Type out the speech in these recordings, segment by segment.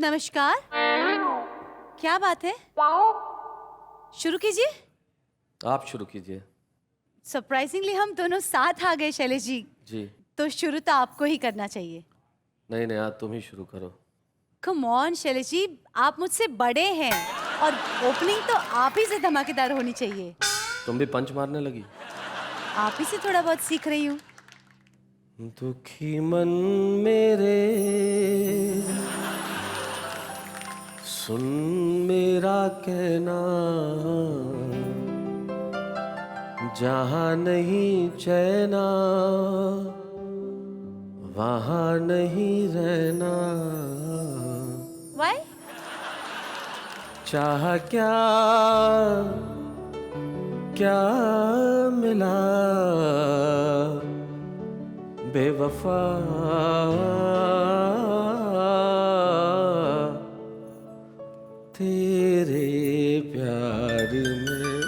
नमस्कार। क्या बात है, शुरू कीजिए। आप शुरू कीजिए। सरप्राइजिंगली हम दोनों साथ आ गए शैलेश जी। जी। तो शुरू तो आपको ही करना चाहिए। नहीं नहीं, आज तुम ही शुरू करो। कम ऑन शैलेश जी, आप मुझसे बड़े हैं और ओपनिंग तो आप ही से धमाकेदार होनी चाहिए। तुम भी पंच मारने लगी। आप ही से थोड़ा बहुत सीख रही हूँ। दुखी मन मेरे सुन मेरा कहना, जहाँ नहीं चैना वहाँ नहीं रहना। वाई? चाह क्या क्या मिला बेवफा, तेरे प्यार में।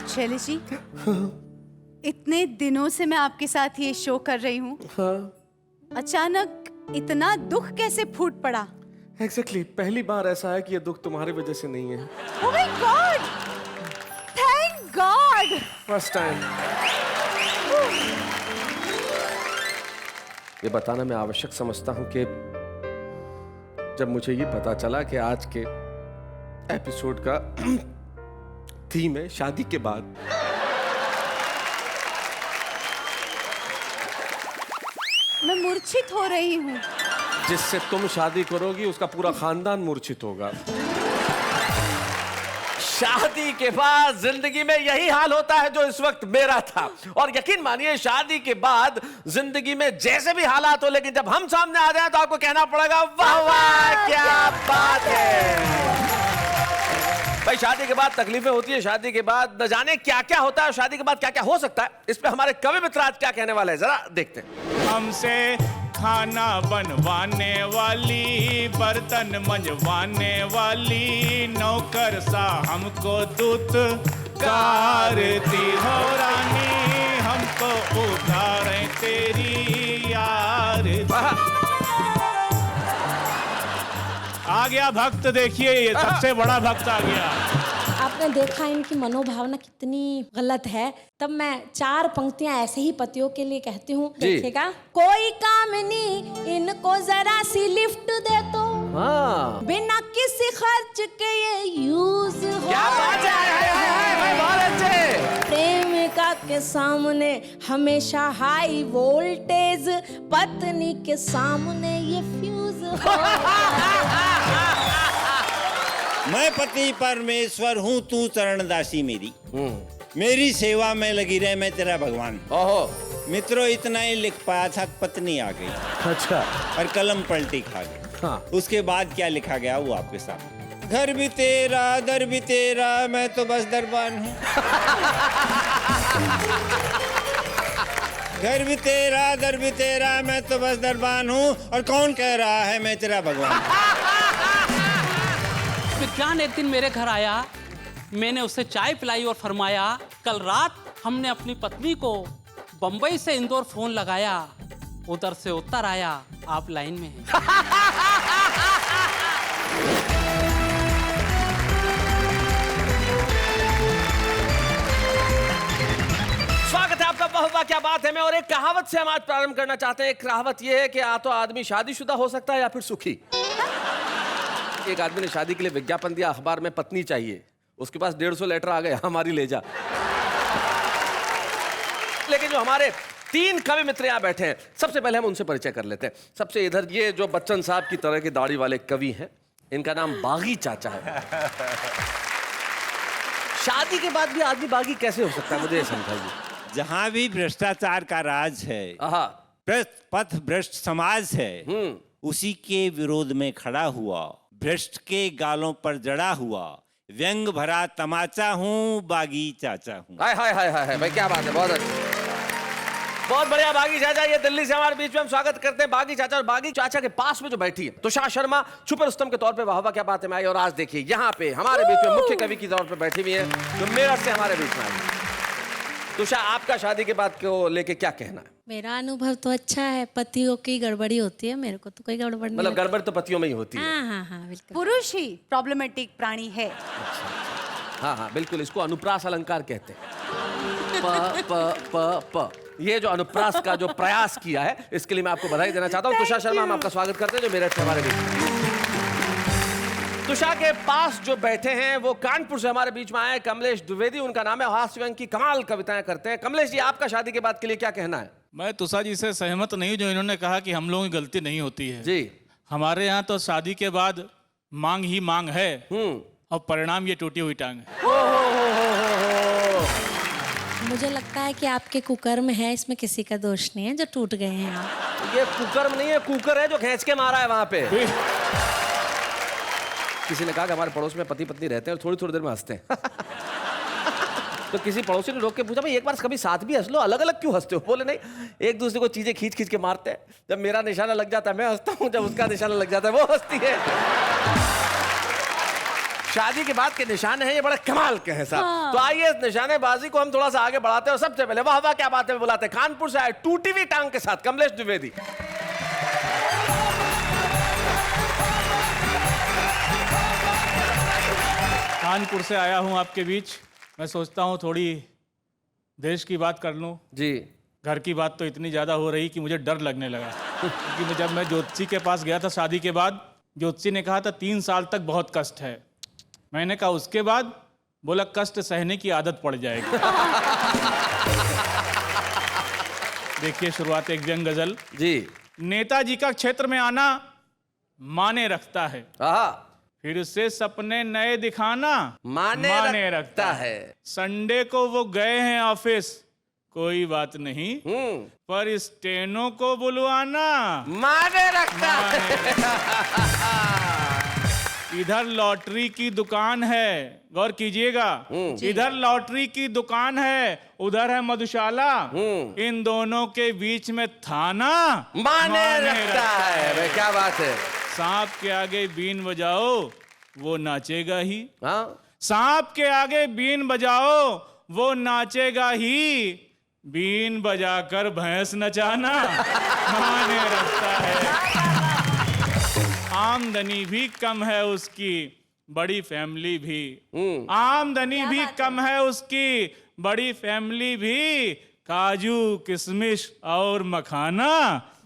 शैलेश जी, इतने दिनों से मैं आपके साथ ये शो कर रही हूँ, अचानक इतना दुख कैसे फूट पड़ा? एग्जैक्टली, पहली बार ऐसा है कि ये दुख तुम्हारी वजह से नहीं है। Oh my God! Thank God! First time. ये बताना मैं आवश्यक समझता हूं कि जब मुझे ये पता चला कि आज के एपिसोड का थीम है शादी के बाद, मैं मूर्छित हो रही हूँ। जिससे तुम शादी करोगी उसका पूरा खानदान मूर्छित होगा। शादी के बाद जिंदगी में यही हाल होता है जो इस वक्त मेरा था, और यकीन मानिए शादी के बाद जिंदगी में जैसे भी हालात हो, लेकिन जब हम सामने आ जाए तो आपको कहना पड़ेगा वाह वाह क्या बात है। भाई शादी के बाद तकलीफें होती है, शादी के बाद न जाने क्या क्या होता है, शादी के बाद क्या क्या हो सकता है। इस पे हमारे कवि मित्र आज क्या कहने वाले हैं, जरा देखते हैं। हमसे खाना बनवाने वाली, बर्तन मंजवाने वाली, नौकर सा हमको दूत कारती हो रानी, हमको उतारे तेरी यार। आ गया भक्त, देखिए ये सबसे बड़ा भक्त आ गया। आपने देखा इनकी मनोभावना कितनी गलत है। तब मैं 4 पंक्तियां ऐसे ही पतियों के लिए कहती हूँ, देखिएगा। कोई काम नहीं, इनको जरा सी लिफ्ट दे तो, बिना किसी खर्च के ये यूज हो। क्या बात है। प्रेमिका के सामने हमेशा हाई वोल्टेज, पत्नी के सामने ये फ्यूज हो। मैं पति परमेश्वर हूँ, तू चरणदासी मेरी, मेरी सेवा में लगी रहे, मैं तेरा भगवान। ओहो मित्रों, इतना ही लिख पाया था, पत्नी आ गई। अच्छा। और कलम पलटी खा गई। हाँ। उसके बाद क्या लिखा गया वो आपके सामने। घर भी तेरा दर भी तेरा, मैं तो बस दरबान हूँ। घर भी तेरा दर भी तेरा, मैं तो बस दरबान हूँ, और कौन कह रहा है मैं तेरा भगवान। विज्ञान एक दिन मेरे घर आया, मैंने उसे चाय पिलाई और फरमाया, कल रात हमने अपनी पत्नी को बंबई से इंदौर फोन लगाया, उधर से उत्तर आया आप लाइन में हैं। स्वागत है आपका वाह वाह क्या बात है में। और एक कहावत से हम आज प्रारंभ करना चाहते हैं। एक कहावत यह है कि या तो आदमी शादीशुदा हो सकता है या फिर सुखी। एक आदमी ने शादी के लिए विज्ञापन दिया अखबार में, पत्नी चाहिए, उसके पास 150 लेटर आ गए, हमारी ले जा। लेकिन जो हमारे 3 कवि मित्र यहाँ बैठे हैं, सबसे पहले हम उनसे परिचय कर लेते हैं। सबसे इधर ये जो बच्चन साहब की तरह की दाढ़ी वाले कवि हैं, इनका नाम बागी चाचा है। शादी के बाद भी आदमी बागी कैसे हो सकता है, मुझे समझाइए। जहाँ भी भ्रष्टाचार का राज है, पथ भ्रष्ट समाज है, उसी के विरोध में खड़ा हुआ, भ्रष्ट के गालों पर जड़ा हुआ, व्यंग भरा तमाचा हूँ, बागी चाचा हूँ। हाय हाय हाय हाय भाई, क्या बात है, बहुत अच्छा, बहुत बढ़िया। बागी चाचा ये दिल्ली से हमारे बीच में, हम स्वागत करते हैं बागी चाचा। और बागी चाचा के पास में जो बैठी है तुषार शर्मा, छुपे रुस्तम के तौर पे वाह वाह क्या बात है में आई। और आज देखिए यहाँ पे हमारे बीच में मुख्य कवि की तौर पे बैठी हुई है, जो मेरठ से हमारे बीच में आई। तुषार, आपका शादी के बाद को लेके क्या कहना है? मेरा अनुभव तो अच्छा है, पतियों की गड़बड़ी होती है, मेरे को तो कोई गड़बड़ी नहीं मतलब लगती। गड़बड़ तो पतियों में ही होती है। हाँ हाँ हाँ बिल्कुल। पुरुष ही प्रॉब्लमेटिक प्राणी है। हाँ हाँ बिल्कुल, इसको अनुप्रास अलंकार कहते हैं। प प प प ये जो अनुप्रास का जो प्रयास किया है, इसके लिए मैं आपको बधाई देना चाहता हूँ। तुषार शर्मा, हम आपका स्वागत करते हैं जो मेरठ से हमारे बीच। तुषार के पास जो बैठे हैं वो कानपुर से हमारे बीच में आए कमलेश द्विवेदी, उनका नाम है। हास्य व्यंग की कमाल कविताएं करते हैं। कमलेश जी, आपका शादी के बाद के लिए क्या कहना है? मैं तुषार जी से सहमत नहीं हूं जो इन्होंने कहा कि हम लोगों की गलती नहीं होती है। जी। हमारे यहाँ तो शादी के बाद मांग ही मांग है और परिणाम ये टूटी हुई टांग है। मुझे लगता है कि आपके कुकर्म है, इसमें किसी का दोष नहीं है जो टूट गए हैं आप। ये कुकर्म नहीं है, कुकर है जो खींच के मारा है वहां पे। किसी ने कहा कि हमारे पड़ोस में पति पत्नी रहते हैं और थोड़ी थोड़ी देर में हंसते हैं। तो किसी पड़ोसी ने रोक के पूछा, भाई एक बार कभी साथ भी हंस लो, अलग अलग क्यों हंसते हो? बोले नहीं, एक दूसरे को चीजें खींच खींच के मारते हैं। जब मेरा निशाना लग जाता है मैं हंसता हूँ, जब उसका निशाना लग जाता है वो हंसती है। शादी के बाद के निशाने हैं ये बड़े कमाल के हैं साहब। तो आइए इस निशानेबाजी को हम थोड़ा सा आगे बढ़ाते हैं और सबसे पहले वाह वाह क्या बात है बुलाते हैं कानपुर से आए टूटी हुई टांग के साथ कमलेश द्विवेदी। कानपुर से आया हूँ आपके बीच। मैं सोचता हूँ थोड़ी देश की बात कर लूँ। जी। घर की बात तो इतनी ज़्यादा हो रही कि मुझे डर लगने लगा। क्योंकि जब मैं ज्योतिषी के पास गया था शादी के बाद, ज्योतिषी ने कहा था 3 साल तक बहुत कष्ट है। मैंने कहा उसके बाद? बोला कष्ट सहने की आदत पड़ जाएगी। देखिए शुरुआत एक व्यंग गजल। जी। नेताजी का क्षेत्र में आना माने रखता है, आहा। फिर से सपने नए दिखाना माने रखता है। संडे को वो गए हैं ऑफिस, कोई बात नहीं, पर स्टेनो को बुलवाना माने रखता है। इधर लॉटरी की दुकान है, गौर कीजिएगा, इधर लॉटरी की दुकान है, उधर है मधुशाला, इन दोनों के बीच में थाना माने रखता है। भाई क्या बात है। सांप के आगे बीन बजाओ वो नाचेगा ही। हाँ? सांप के आगे बीन बजाओ वो नाचेगा ही, बीन बजाकर भैंस नचाना माने रखता है। आमदनी भी कम है उसकी, बड़ी फैमिली भी, आमदनी भी कम है उसकी, बड़ी फैमिली भी, काजू किशमिश और मखाना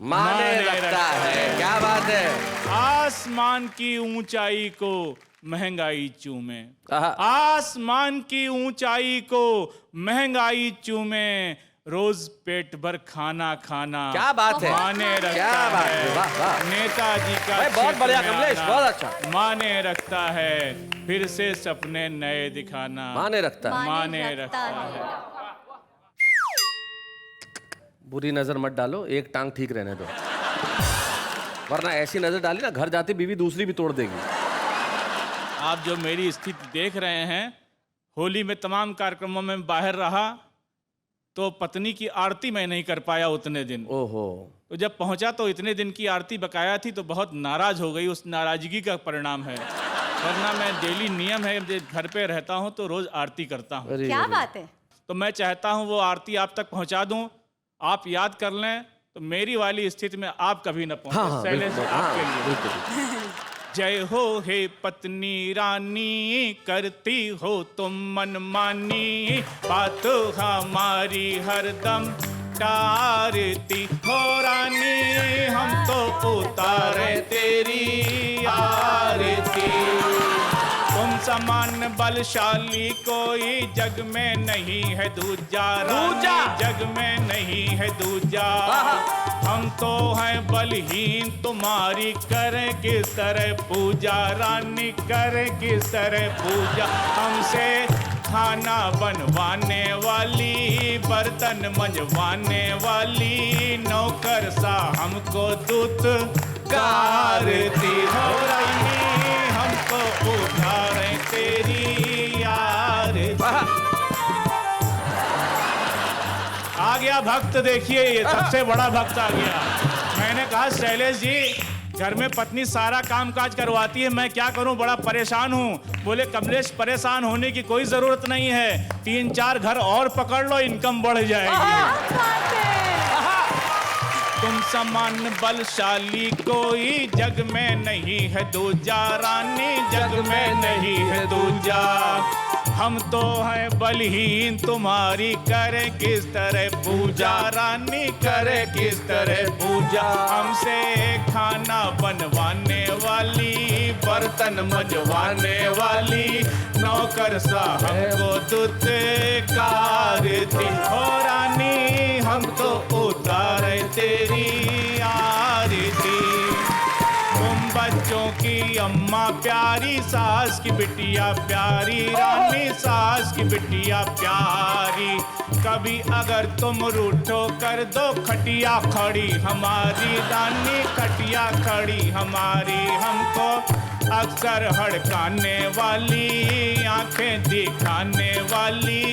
माने रखता है। क्या बात है। आसमान की ऊंचाई को महंगाई चूमे, आहा। आसमान की ऊंचाई को महंगाई चूमे, रोज पेट भर खाना खाना क्या बात है। माने रखता क्या बात है। है। वाह, वाह। नेताजी का भाई बहुत क्षेत्र बढ़िया में कमलेश, आना बहुत अच्छा। माने रखता है, फिर से सपने नए दिखाना माने रखता है। माने रखता है। बुरी नजर मत डालो, एक टांग ठीक रहने दो, वरना ऐसी नजर डाली ना घर जाती बीवी दूसरी भी तोड़ देगी। आप जो मेरी स्थिति देख रहे हैं, होली में तमाम कार्यक्रमों में बाहर रहा तो पत्नी की आरती मैं नहीं कर पाया उतने दिन। ओहो। तो जब पहुंचा तो इतने दिन की आरती बकाया थी तो बहुत नाराज हो गई, उस नाराजगी का परिणाम है। वरना मैं डेली नियम है, घर पे रहता हूं तो रोज आरती करता हूं। क्या बात है। तो मैं चाहता हूं वो आरती आप तक पहुंचा दूं, आप याद कर लें तो मेरी वाली स्थिति में आप कभी न पहुंचे। हाँ, शैलेश जी, बिल्कुल, आपके हाँ, लिए बिल्कुल। जय हो हे पत्नी रानी, करती हो तुम मनमानी, बात हमारी हरदम टारती हो रानी, हम तो उतारे तेरी आरती। तुम समान बलशाली कोई जग में नहीं है दूजा, दूजा। जग में नहीं है दूजा। हम तो हैं बलहीन, तुम्हारी करें किस तरह पूजा रानी, करें किस तरह पूजा। हमसे खाना बनवाने वाली, बर्तन मंजवाने वाली, नौकर सा हमको दूत कारती हो रानी, हमको उठारे तेरी यार। आ गया भक्त, देखिए ये सबसे बड़ा भक्त आ गया। मैंने कहा शैलेश जी घर में पत्नी सारा काम काज करवाती है, मैं क्या करूं, बड़ा परेशान हूं। बोले कमलेश, परेशान होने की कोई जरूरत नहीं है, 3-4 घर और पकड़ लो, इनकम बढ़ जाएगी। तुम समान बलशाली कोई जग में नहीं है दूजा, रानी जग में नहीं है दूजा। हम तो हैं बलहीन, तुम्हारी करे किस तरह पूजा, रानी करे किस तरह पूजा। हमसे खाना बनवाने वाली, बर्तन मंजवाने वाली, नौकर सा हमको दुत्कार थी। ओ रानी हम तो उतारे तेरी आरती। तुम बच्चों की अम्मा प्यारी, सास की बिटिया प्यारी, रानी सास की बिटिया प्यारी। कभी अगर तुम रूठो कर दो खटिया खड़ी हमारी, रानी खटिया खड़ी हमारी। हमको अक्सर हड़काने वाली, आंखें दिखाने वाली,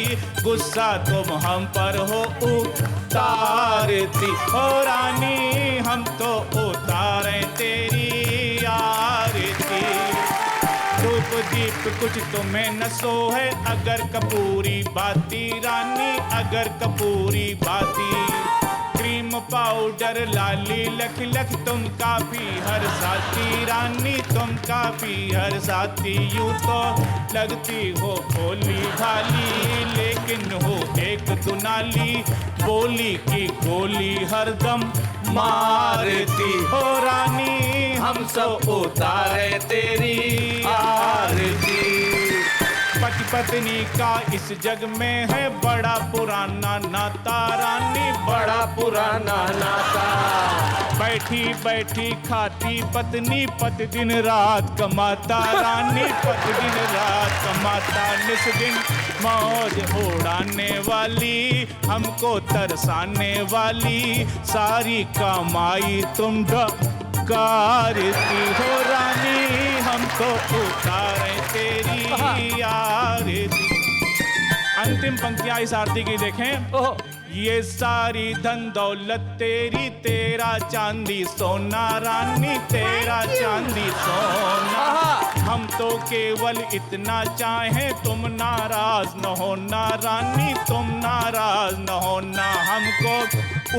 गुस्सा तुम हम पर हो उतारती। हो रानी हम तो उतारे तेरी आरती। धूप दीप कुछ तुम्हें न सो है, अगर कपूरी बाती, रानी अगर कपूरी बाती। क्रीम पाउडर लाली लख लख तुम काफी हर साथी, रानी तुम काफी हर साथी। यूं तो लगती हो भोली भाली, लेकिन हो एक दुनाली, बोली की गोली हरदम मारती। हो रानी हम सब उतारे तेरी आरती। पति पत्नी का इस जग में है बड़ा पुराना नाता, रानी बड़ा पुराना नाता। बैठी बैठी खाती पत्नी, पति दिन रात कमाता, रानी पति दिन रात कमाता। निस दिन मौज उड़ाने वाली, हमको तरसाने वाली, सारी कमाई तुम कारती। हो रानी हम तो उतारे तेरी आरती। अंतिम पंक्तियां इस आरती की देखें। ये सारी धन दौलत तेरी, तेरा चांदी सोना, रानी तेरा चांदी सोना। हम तो केवल इतना चाहें, तुम नाराज न होना, रानी तुम नाराज न होना। हमको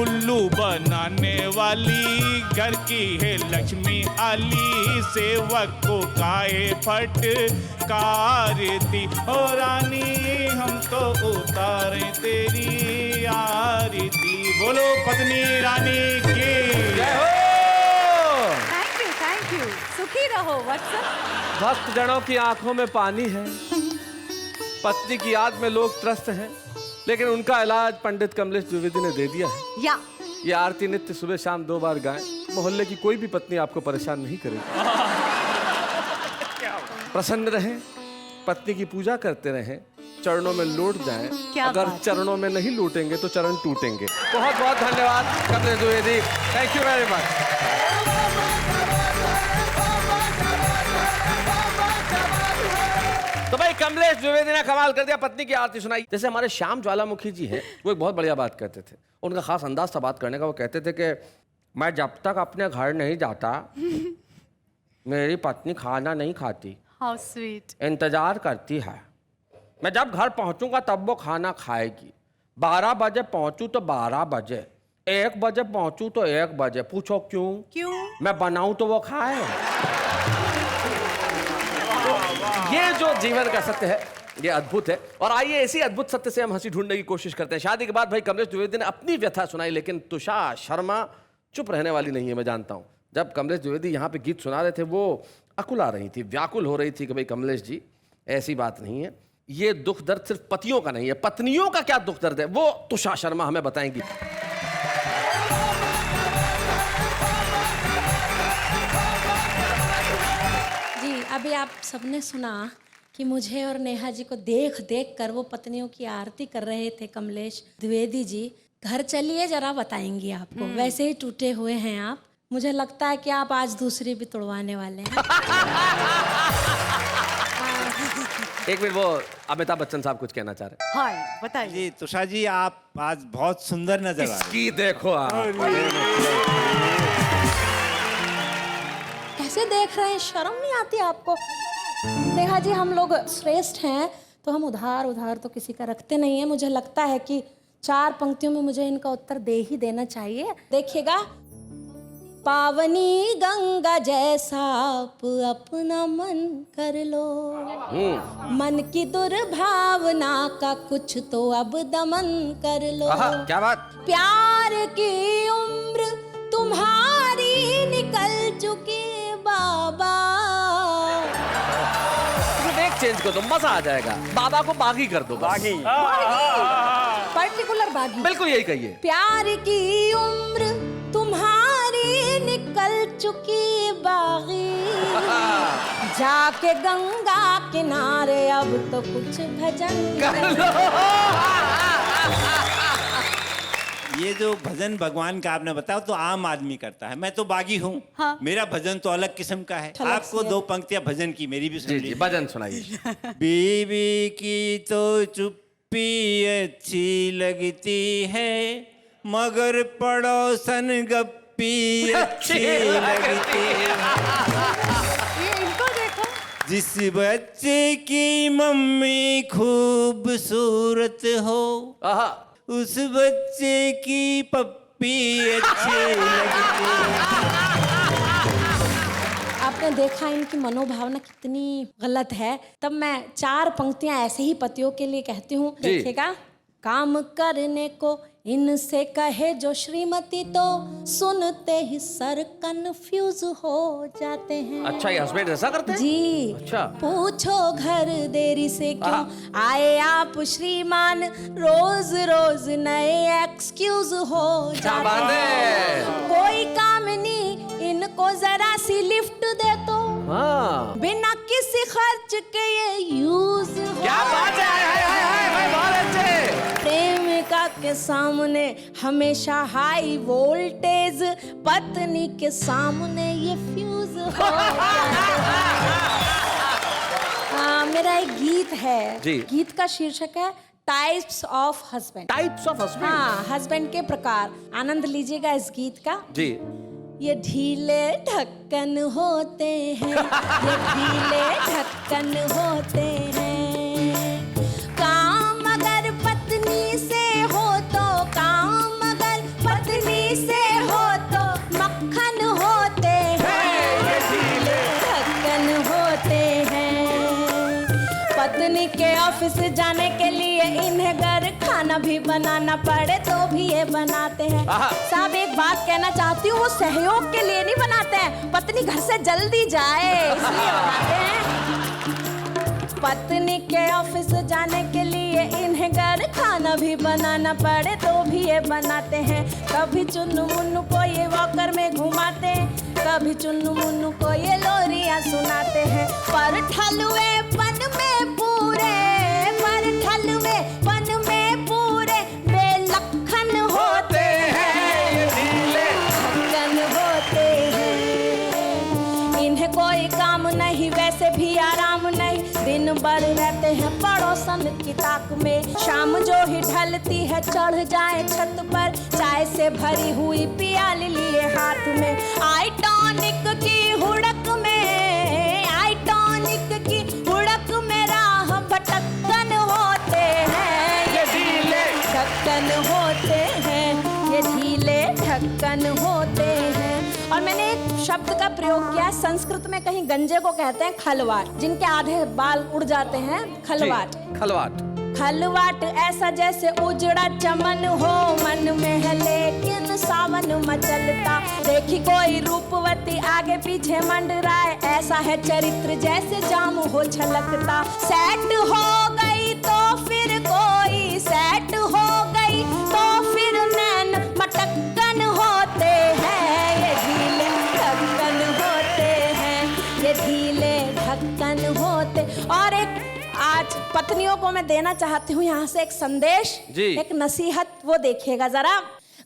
उल्लू बनाने वाली, घर की है लक्ष्मी आली, सेवक को काहे फटकारती। हो रानी हम तो उतारे तेरी आरती। बोलो पत्नी रानी की जय हो। थैंक यू, सुखी रहो वत्सल। भक्त जनों की आंखों में पानी है, पत्नी की याद में लोग त्रस्त हैं, लेकिन उनका इलाज पंडित कमलेश द्विवेदी ने दे दिया है। या ये आरती नित्य सुबह शाम 2 बार गाएं, मोहल्ले की कोई भी पत्नी आपको परेशान नहीं करेगी। प्रसन्न रहें, पत्नी की पूजा करते रहें, चरणों में लौट जाएं। अगर चरणों में नहीं लौटेंगे तो चरण टूटेंगे। बहुत बहुत धन्यवाद Kamlesh Dwivedi, thank you very much. तो भाई कमलेश द्विवेदी ने कमाल कर दिया, पत्नी की आरती सुनाई। जैसे हमारे श्याम ज्वालामुखी जी हैं, वो एक बहुत बढ़िया बात कहते थे, उनका खास अंदाज था बात करने का। वो कहते थे कि मैं जब तक अपने घर नहीं जाता मेरी पत्नी खाना नहीं खाती, हाउ स्वीट, इंतजार करती है। मैं जब घर पहुंचूंगा तब वो खाना खाएगी। 12 बजे पहुंचूं तो 12 बजे, 1 बजे पहुंचूं तो 1 बजे। पूछो क्यों? क्यों? मैं बनाऊं तो वो खाए। ये जो जीवन का सत्य है, ये अद्भुत है। और आइए इसी अद्भुत सत्य से हम हंसी ढूंढने की कोशिश करते हैं। शादी के बाद भाई कमलेश द्विवेदी ने अपनी व्यथा सुनाई, लेकिन तुषा शर्मा चुप रहने वाली नहीं है, मैं जानता हूं। जब कमलेश द्विवेदी यहाँ पे गीत सुना रहे थे, वो अकुला रही थी, व्याकुल हो रही थी कि भाई कमलेश जी ऐसी बात नहीं है। ये दुख दर्द सिर्फ पतियों का नहीं है, पत्नियों का क्या दुख दर्द है वो तुषा शर्मा हमें बताएंगी। जी, अभी आप सबने सुना कि मुझे और नेहा जी को देख देख कर वो पत्नियों की आरती कर रहे थे कमलेश द्विवेदी जी। घर चलिए जरा बताएंगी आपको। वैसे ही टूटे हुए हैं आप, मुझे लगता है कि आप आज दूसरी भी तोड़वाने वाले हैं। एक मिनट, वो अमिताभ बच्चन साहब कुछ कहना चाह रहे हैं। हाँ बताइए। जी तुषा जी, आप आज बहुत सुंदर नजर आ रहे हैं। इसकी देखो आप। कैसे देख रहे हैं, शर्म नहीं आती आपको? देखा जी, हम लोग श्रेष्ठ हैं तो हम उधार उधार तो किसी का रखते नहीं है। मुझे लगता है कि 4 पंक्तियों में मुझे इनका उत्तर दे ही देना चाहिए। देखिएगा, पावनी गंगा जैसा आप अपना मन कर लो, मन की दुर्भावना का कुछ तो अब दमन कर लो। क्या बात। प्यार की उम्र तुम्हारी निकल चुकी बाबा। एक चेंज कर दो, मजा आ जाएगा। बाबा को बागी कर दो। बागी, पर्टिकुलर बागी। बिल्कुल यही कहिए। प्यार की उम्र तुम्हारी निकल चुकी बागी, जाके गंगा किनारे अब तो कुछ भजन कर लो। ये जो भजन भगवान का आपने बताया तो आम आदमी करता है, मैं तो बागी हूँ। हाँ। मेरा भजन तो अलग किस्म का है। आपको 2 पंक्तियां भजन की मेरी भी सुन लीजिए। भजन सुनाइए। बीवी की तो चुप्पी अच्छी लगती है, मगर पड़ोसन गप्पी अच्छी लगती है। ये इनको देखो। जिस बच्चे की मम्मी खूबसूरत हो, उस बच्चे की पप्पी अच्छी लगती है। आपने देखा इनकी मनोभावना कितनी गलत है। तब मैं 4 पंक्तियां ऐसे ही पतियों के लिए कहती हूँ। देखिएगा, काम करने को इनसे कहे जो श्रीमती तो सुनते ही सर कन्फ्यूज हो जाते हैं। अच्छा, ये हस्बैंड ऐसा करते हैं? जी। अच्छा। पूछो घर देरी से क्यों आए आप श्रीमान, रोज रोज नए एक्सक्यूज हो जाते हैं। कोई काम नहीं, इनको जरा सी लिफ्ट दे तो बिना किसी खर्च के ये यूज हो। क्या बात है, बहुत अच्छे। प्रेमिका के सामने हमेशा हाई वोल्टेज, पत्नी के सामने ये फ्यूज हो। मेरा एक गीत है जी। गीत का शीर्षक है types of husband. Types of husband. हाँ, हस्बैंड के प्रकार। आनंद लीजिएगा इस गीत का। जी। ये ढीले ढक्कन होते हैं, ये ढीले ढक्कन होते हैं। काम अगर पत्नी से हो तो, काम अगर पत्नी से हो तो मक्खन होते हैं, ये ढीले ढक्कन होते हैं। पत्नी के ऑफिस जाने के लिए इन्हें घर खाना भी बनाना पड़े तो भी ये बनाते हैं। साहब, एक बात कहना चाहती हूँ, वो सहयोग के लिए नहीं बनाते हैं, पत्नी घर से जल्दी जाए इसलिए बनाते हैं। पत्नी के ऑफिस जाने के लिए इन्हें घर खाना भी बनाना पड़े तो भी ये बनाते हैं। कभी चुन्नू मुन्नू को ये वॉकर में घुमाते हैं, कभी चुन्नू मुन्नू को ये लोरियां सुनाते हैं। पर ठलुए पन में पूरे, पर ठलुए पन में पूरे बेलखन होते हैं, ढक्कन होते हैं। इन्हें कोई काम नहीं, वैसे भी आराम नहीं, दिन भर रहते हैं पड़ोसन की ताक में। शाम जो ही ढलती है चढ़ जाए छत पर, चाय से भरी हुई प्याली लिए हाथ में। आई टॉनिक की हुड़क में, आई टॉनिक की हुड़क में राह भटकन होते हैं, ये ढीले ढक्कन होते हैं, ये ढीले ढक्कन होते हैं। और मैंने एक शब्द का प्रयोग किया, संस्कृत में कहीं गंजे को कहते हैं खलवाट, जिनके आधे बाल उड़ जाते हैं, खलवाट। खलवाट। खलवाट ऐसा जैसे उजड़ा चमन हो, मन में है लेकिन सावन मचलता। देखी कोई रूपवती आगे पीछे मंडराए, ऐसा है चरित्र जैसे जाम हो छलकता। सेट हो गई तो फिर कोई, सेट हो गई तो फिर नैन मटक्कन होते हैं, ये ढीले ढक्कन होते हैं, ये ढीले ढक्कन होते। और एक आज पत्नियों को मैं देना चाहती हूँ यहाँ से एक संदेश, एक नसीहत, वो देखिएगा जरा।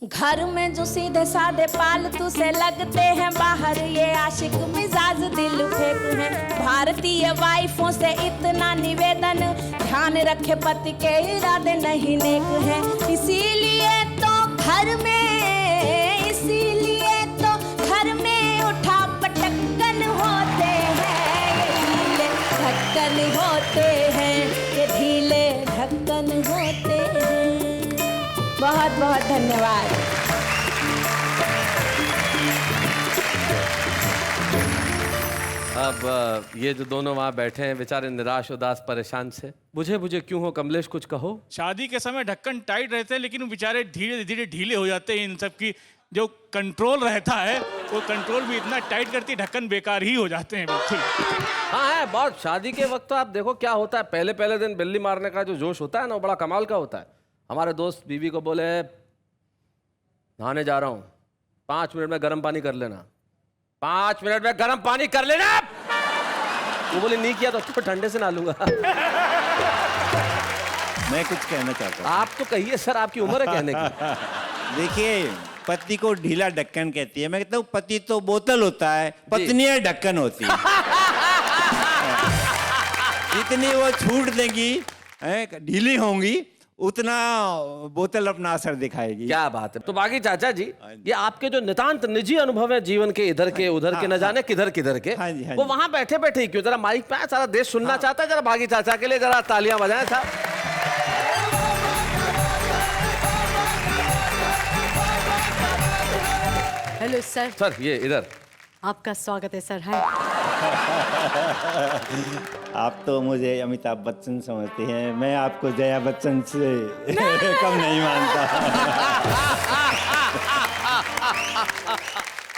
घर में जो सीधे साधे पालतू से लगते हैं, बाहर ये आशिक मिजाज दिल फेंक हैं। भारतीय वाइफों से इतना निवेदन, ध्यान रखे पति के इरादे नहीं नेक हैं। इसीलिए तो घर में, इसीलिए तो घर में उठा पटक्कन ढक्कन होते हैं, ये ढीले ढक्कन होते हैं। बहुत बहुत धन्यवाद। अब ये जो दोनों वहाँ बैठे हैं बेचारे निराश उदास परेशान से, मुझे क्यों हो कमलेश, कुछ कहो। शादी के समय ढक्कन टाइट रहते हैं लेकिन वो बेचारे धीरे धीरे ढीले हो जाते हैं। इन सब की जो कंट्रोल रहता है वो कंट्रोल भी इतना टाइट करती है, ढक्कन बेकार ही हो जाते हैं बिल्कुल। हाँ है बहुत। शादी के वक्त तो आप देखो क्या होता है, पहले दिन बिल्ली मारने का जो जोश होता है ना वो बड़ा कमाल का होता है। हमारे दोस्त बीवी को बोले नहाने जा रहा हूँ, 5 मिनट में गर्म पानी कर लेना, 5 मिनट में गर्म पानी कर लेना। वो बोले नहीं किया तो ठंडे से नहा लूंगा। मैं कुछ कहना चाहता हूँ। आप तो कहिए सर, आपकी उम्र है कहने की। देखिए, पति को ढीला ढक्कन कहती है, मैं कहता हूँ पति तो बोतल होता है, पत्नियां ढक्कन होती है। जितनी वो छूट देंगी, ढीली होंगी, उतना बोतल अपना असर दिखाएगी। क्या बात है। तो बाकी चाचा जी, ये आपके जो नितांत निजी अनुभव है जीवन के, इधर के उधर के, न जाने किधर किधर के, हाँ जी, हाँ वो जी। वहां बैठे बैठे ही क्यों, जरा माइक पे सारा देश सुनना चाहता है। जरा बागी चाचा के लिए जरा तालियां बजाएं साहब। Hello sir. सर ये इधर आपका स्वागत है सर। हाय। आप तो मुझे अमिताभ बच्चन समझते हैं, मैं आपको जया बच्चन से कम नहीं मानता।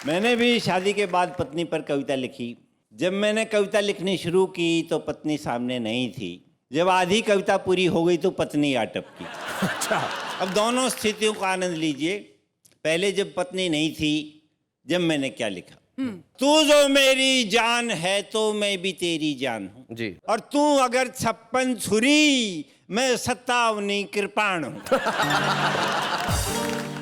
मैंने भी शादी के बाद पत्नी पर कविता लिखी। जब मैंने कविता लिखनी शुरू की तो पत्नी सामने नहीं थी। जब आधी कविता पूरी हो गई तो पत्नी आ टपकी। अच्छा। अब दोनों स्थितियों का आनंद लीजिए। पहले जब पत्नी नहीं थी, जब मैंने क्या लिखा, तू जो मेरी जान है तो मैं भी तेरी जान हूं जी। और तू अगर 56 छुरी, मैं 57 कृपाण हूं।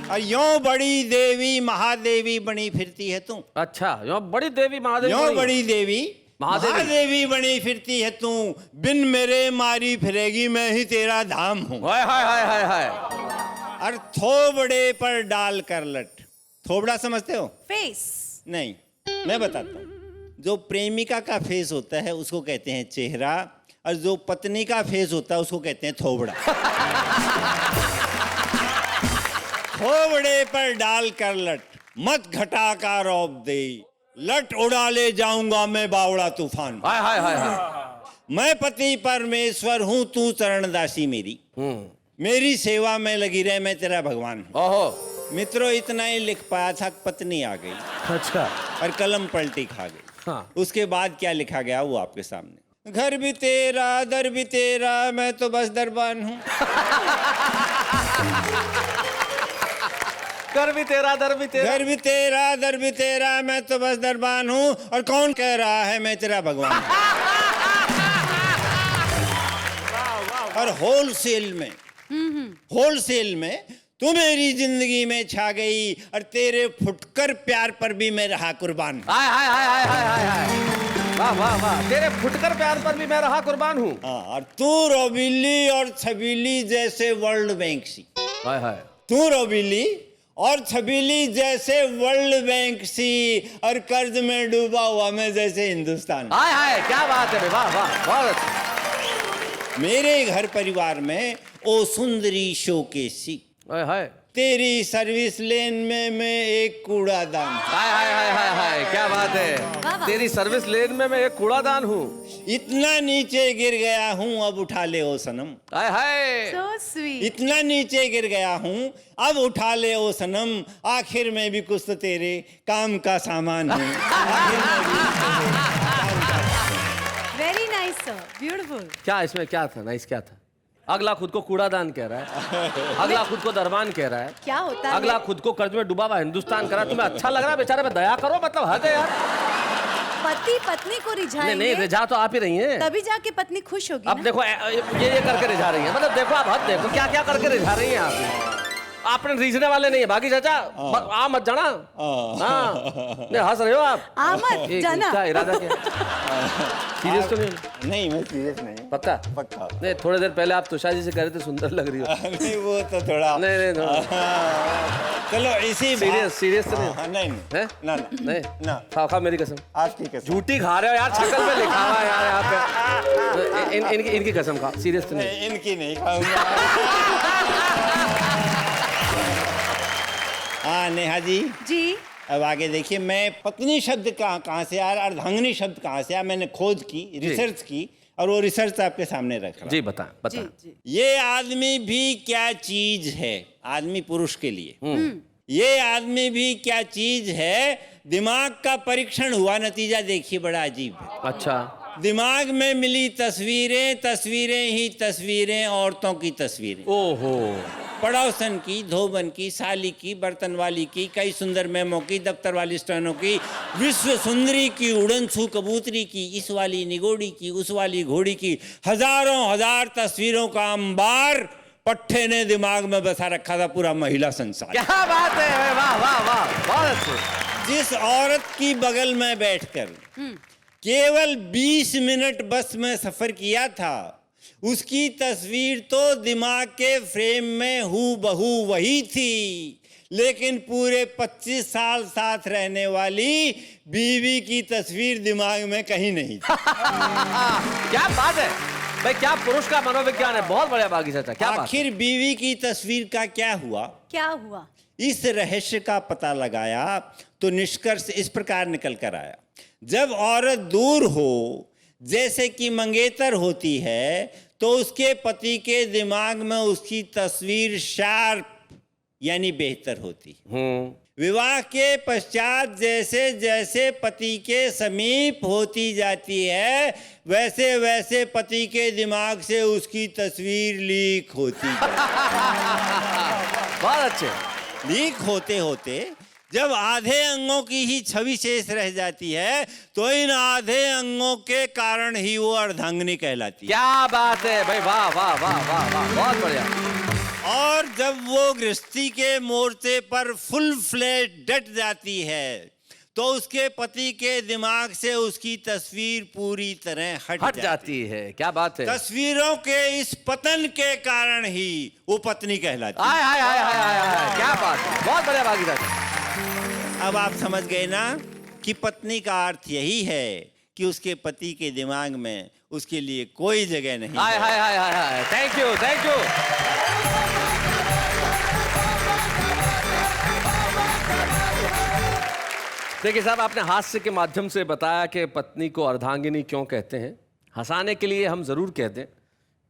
और यों बड़ी देवी महादेवी बनी फिरती है तू। अच्छा, यो बड़ी देवी महादेवी, यों बड़ी देवी महादेवी। महादेवी बनी फिरती है तू, बिन मेरे मारी फिरेगी, मैं ही तेरा धाम हूं। हाय हाय हाय हाय हाय। और थोबड़े पर डाल कर लट। थोबड़ा समझते हो? फेस। नहीं, मैं बताता हूँ। जो प्रेमिका का फेस होता है उसको कहते हैं चेहरा, और जो पत्नी का फेस होता है उसको कहते हैं थोबड़ा। थोबड़े पर डाल कर लट, मत घटा का रौब दे, लट उड़ा ले जाऊंगा मैं बावड़ा तूफान। हाय हाय हाय हाय। मैं पति परमेश्वर हूँ, तू चरणदासी मेरी, मेरी सेवा में लगी रहे, मैं तेरा भगवान हूँ। ओहो। मित्रों, इतना ही लिख पाया था, पत्नी आ गई अच्छा। और कलम पलटी खा गई। हाँ। उसके बाद क्या लिखा गया वो आपके सामने। घर भी तेरा, दर भी तेरा, मैं तो बस दरबान हूँ। घर भी तेरा, दर भी तेरा, घर भी तेरा, दर भी तेरा, मैं तो बस दरबान हूँ, और कौन कह रहा है मैं तेरा भगवान हूँ। और होलसेल में तू मेरी जिंदगी में छा गई, और तेरे फुटकर प्यार पर भी मैं रहा कुर्बान। हाय हाय हाय हाय हाय हाय हाय। वाह वाह वाह। तेरे फुटकर प्यार पर भी मैं रहा कुर्बान हूँ। हाँ, और तू रोबीली और छबीली जैसे वर्ल्ड बैंक सी। हाय हाय। तू रोबीली और छबीली जैसे वर्ल्ड बैंक सी, और कर्ज में डूबा हुआ मैं जैसे हिंदुस्तान। हाय हाय, क्या बात है। वाह वाह, बहुत अच्छा। मेरे घर परिवार में ओ सुंदरी शोकेसी, हाय हाय। तेरी सर्विस लेन में मैं एक कूड़ादान। हाय हाय हाय हाय हाय, क्या बात है। तेरी सर्विस लेन में मैं एक कूड़ादान हूँ। इतना नीचे गिर गया हूँ, अब उठा ले ओ सनम। हाय हाय। So sweet. इतना नीचे गिर गया हूँ, अब उठा ले ओ सनम, आखिर में भी कुछ तो तेरे काम का सामान हूँ। Very nice sir, beautiful. क्या इसमें क्या था, नाइस क्या था? अगला खुद को कूड़ादान कह रहा है, अगला खुद को दरबान कह रहा है, क्या होता है? अगला खुद को कर्ज में डूबा हुआ हिंदुस्तान कह रहा है। तुम्हें अच्छा लग रहा है? बेचारे पे दया करो, मतलब हद है यार। पति पत्नी को रिझाएंगे, नहीं रिझा तो आप ही रही हैं। तभी जाके पत्नी खुश होगी अब ना? देखो ये करके रिझा रही है, मतलब देखो आप हद देखो क्या क्या करके रिझा रही हैं आप। आपने रीझने वाले नहीं है बाकी चाचा। आ मत जाना। हाँ, नहीं हंस रहे हो आप। आमद जाना। क्या इरादा क्या? सीरियस तो नहीं? नहीं, मैं सीरियस नहीं। पक्का? पक्का। नहीं, थोड़ी देर पहले आप तुषार जी से कह रहे थे सुंदर लग रही हो। नहीं, वो तो थोड़ा नहीं। चलो इसी सीरियस तो नहीं? नहीं हैं? ना नहीं ना, खा मेरी कसम। आपकी कसम। झूठी खा रहे हो यार, शक्ल पे लिखा हुआ है यार यहाँ पे। इनकी कसम खा, सीरियस तो नहीं? इनकी नहीं खाऊंगा। हाँ नेहा जी, जी अब आगे देखिए, मैं पत्नी शब्द कहाँ से आया, अर्धांगिनी शब्द कहाँ से आया, मैंने खोज की, रिसर्च की, और वो रिसर्च आपके सामने रख रहा जी बताएं जी बताएं। जी ये आदमी भी क्या चीज है, आदमी पुरुष के लिए, ये आदमी भी क्या चीज है, दिमाग का परीक्षण हुआ, नतीजा देखिए बड़ा अजीब है। अच्छा, दिमाग में मिली तस्वीरें, तस्वीरें ही तस्वीरें, औरतों की तस्वीरें, ओहो, पड़ोसन की, धोबन की, साली की, बर्तन वाली की, कई सुंदर मेमों की, दफ्तर वाली स्टैनों की, विश्व सुंदरी की, उड़नछू कबूतरी की, इस वाली निगोड़ी की, उस वाली घोड़ी की, हजारों हजार तस्वीरों का अंबार पट्टे ने दिमाग में बसा रखा था, पूरा महिला संसार। क्या बात है, वाह वाह वाह, बहुत अच्छे। जिस औरत की बगल में बैठकर केवल 20 मिनट बस में सफर किया था, उसकी तस्वीर तो दिमाग के फ्रेम में हूबहू वही थी, लेकिन पूरे 25 साल साथ रहने वाली बीवी की तस्वीर दिमाग में कहीं नहीं थी। क्या बात है भाई, क्या पुरुष का मनोविज्ञान है, बहुत बढ़िया बागी चाचा, क्या बात। आखिर बीवी की तस्वीर का क्या हुआ? क्या हुआ? इस रहस्य का पता लगाया तो निष्कर्ष इस प्रकार निकल कर आया, जब औरत दूर हो, जैसे कि मंगेतर होती है, तो उसके पति के दिमाग में उसकी तस्वीर शार्प यानी बेहतर होती। विवाह के पश्चात जैसे जैसे पति के समीप होती जाती है, वैसे वैसे पति के दिमाग से उसकी तस्वीर लीक होती बहुत अच्छे। लीक होते होते जब आधे अंगों की ही छवि शेष रह जाती है, तो इन आधे अंगों के कारण ही वो अर्धांगिनी कहलाती है। क्या बात है भाई, वाह वाह वाह वाह वाह, बहुत बढ़िया। और जब वो गृहस्थी के मोर्चे पर फुल फ्लैश डट जाती है, तो उसके पति के दिमाग से उसकी तस्वीर पूरी तरह हट जाती है। क्या बात है। तस्वीरों के इस पतन के कारण ही वो पत्नी कहलाती है। हाय हाय हाय हाय हाय हाय, क्या बात है, बहुत बढ़िया बागी चाचा। अब आप समझ गए ना कि पत्नी का अर्थ यही है कि उसके पति के दिमाग में उसके लिए कोई जगह नहीं। हाय हाय हाय हाय हाय, थैंक यू थैंक यू। देखिए साहब, आपने हास्य के माध्यम से बताया कि पत्नी को अर्धांगिनी क्यों कहते हैं। हंसाने के लिए हम ज़रूर कह दें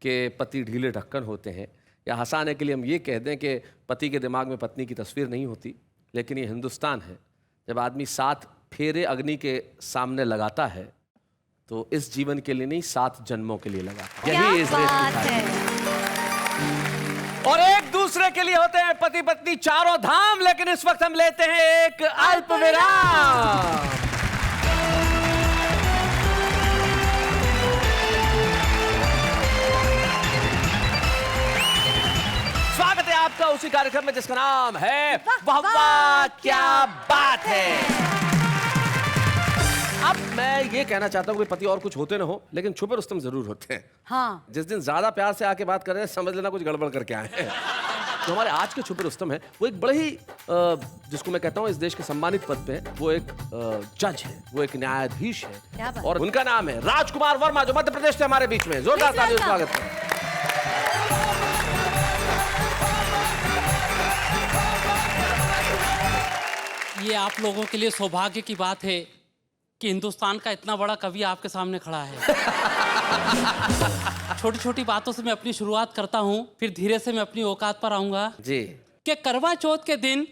कि पति ढीले ढक्कन होते हैं, या हंसाने के लिए हम ये कह दें कि पति के दिमाग में पत्नी की तस्वीर नहीं होती। लेकिन ये हिंदुस्तान है, जब आदमी 7 फेरे अग्नि के सामने लगाता है तो इस जीवन के लिए नहीं, 7 जन्मों के लिए लगाता है। यही इस देश की बात है। और एक दूसरे के लिए होते हैं पति पत्नी चारों धाम। लेकिन इस वक्त हम लेते हैं एक अल्प विराम। स्वागत है आपका उसी कार्यक्रम में जिसका नाम है वाह वाह क्या बात है। अब मैं ये कहना चाहता हूँ कि पति और कुछ होते ना हो, लेकिन छुपे रुस्तम जरूर होते हैं। हाँ। जिस दिन ज्यादा प्यार से आके बात कर रहे हैं, समझ लेना कुछ गड़बड़ करके आए हैं। तो हमारे आज के छुपे रुस्तम है, वो एक बड़े ही जिसको मैं कहता हूँ इस देश के सम्मानित पद पे है, वो एक जज है, वो एक न्यायाधीश क्या है, बात? और उनका नाम है राजकुमार वर्मा, जो मध्य प्रदेश से हमारे बीच में। जोरदार तालियों से स्वागत है। ये आप लोगों के लिए सौभाग्य की बात है कि हिंदुस्तान का इतना बड़ा कवि आपके सामने खड़ा है। छोटी छोटी बातों से मैं अपनी शुरुआत करता हूँ, फिर धीरे से मैं अपनी औकात पर आऊंगा। जी। कि करवा चौथ के दिन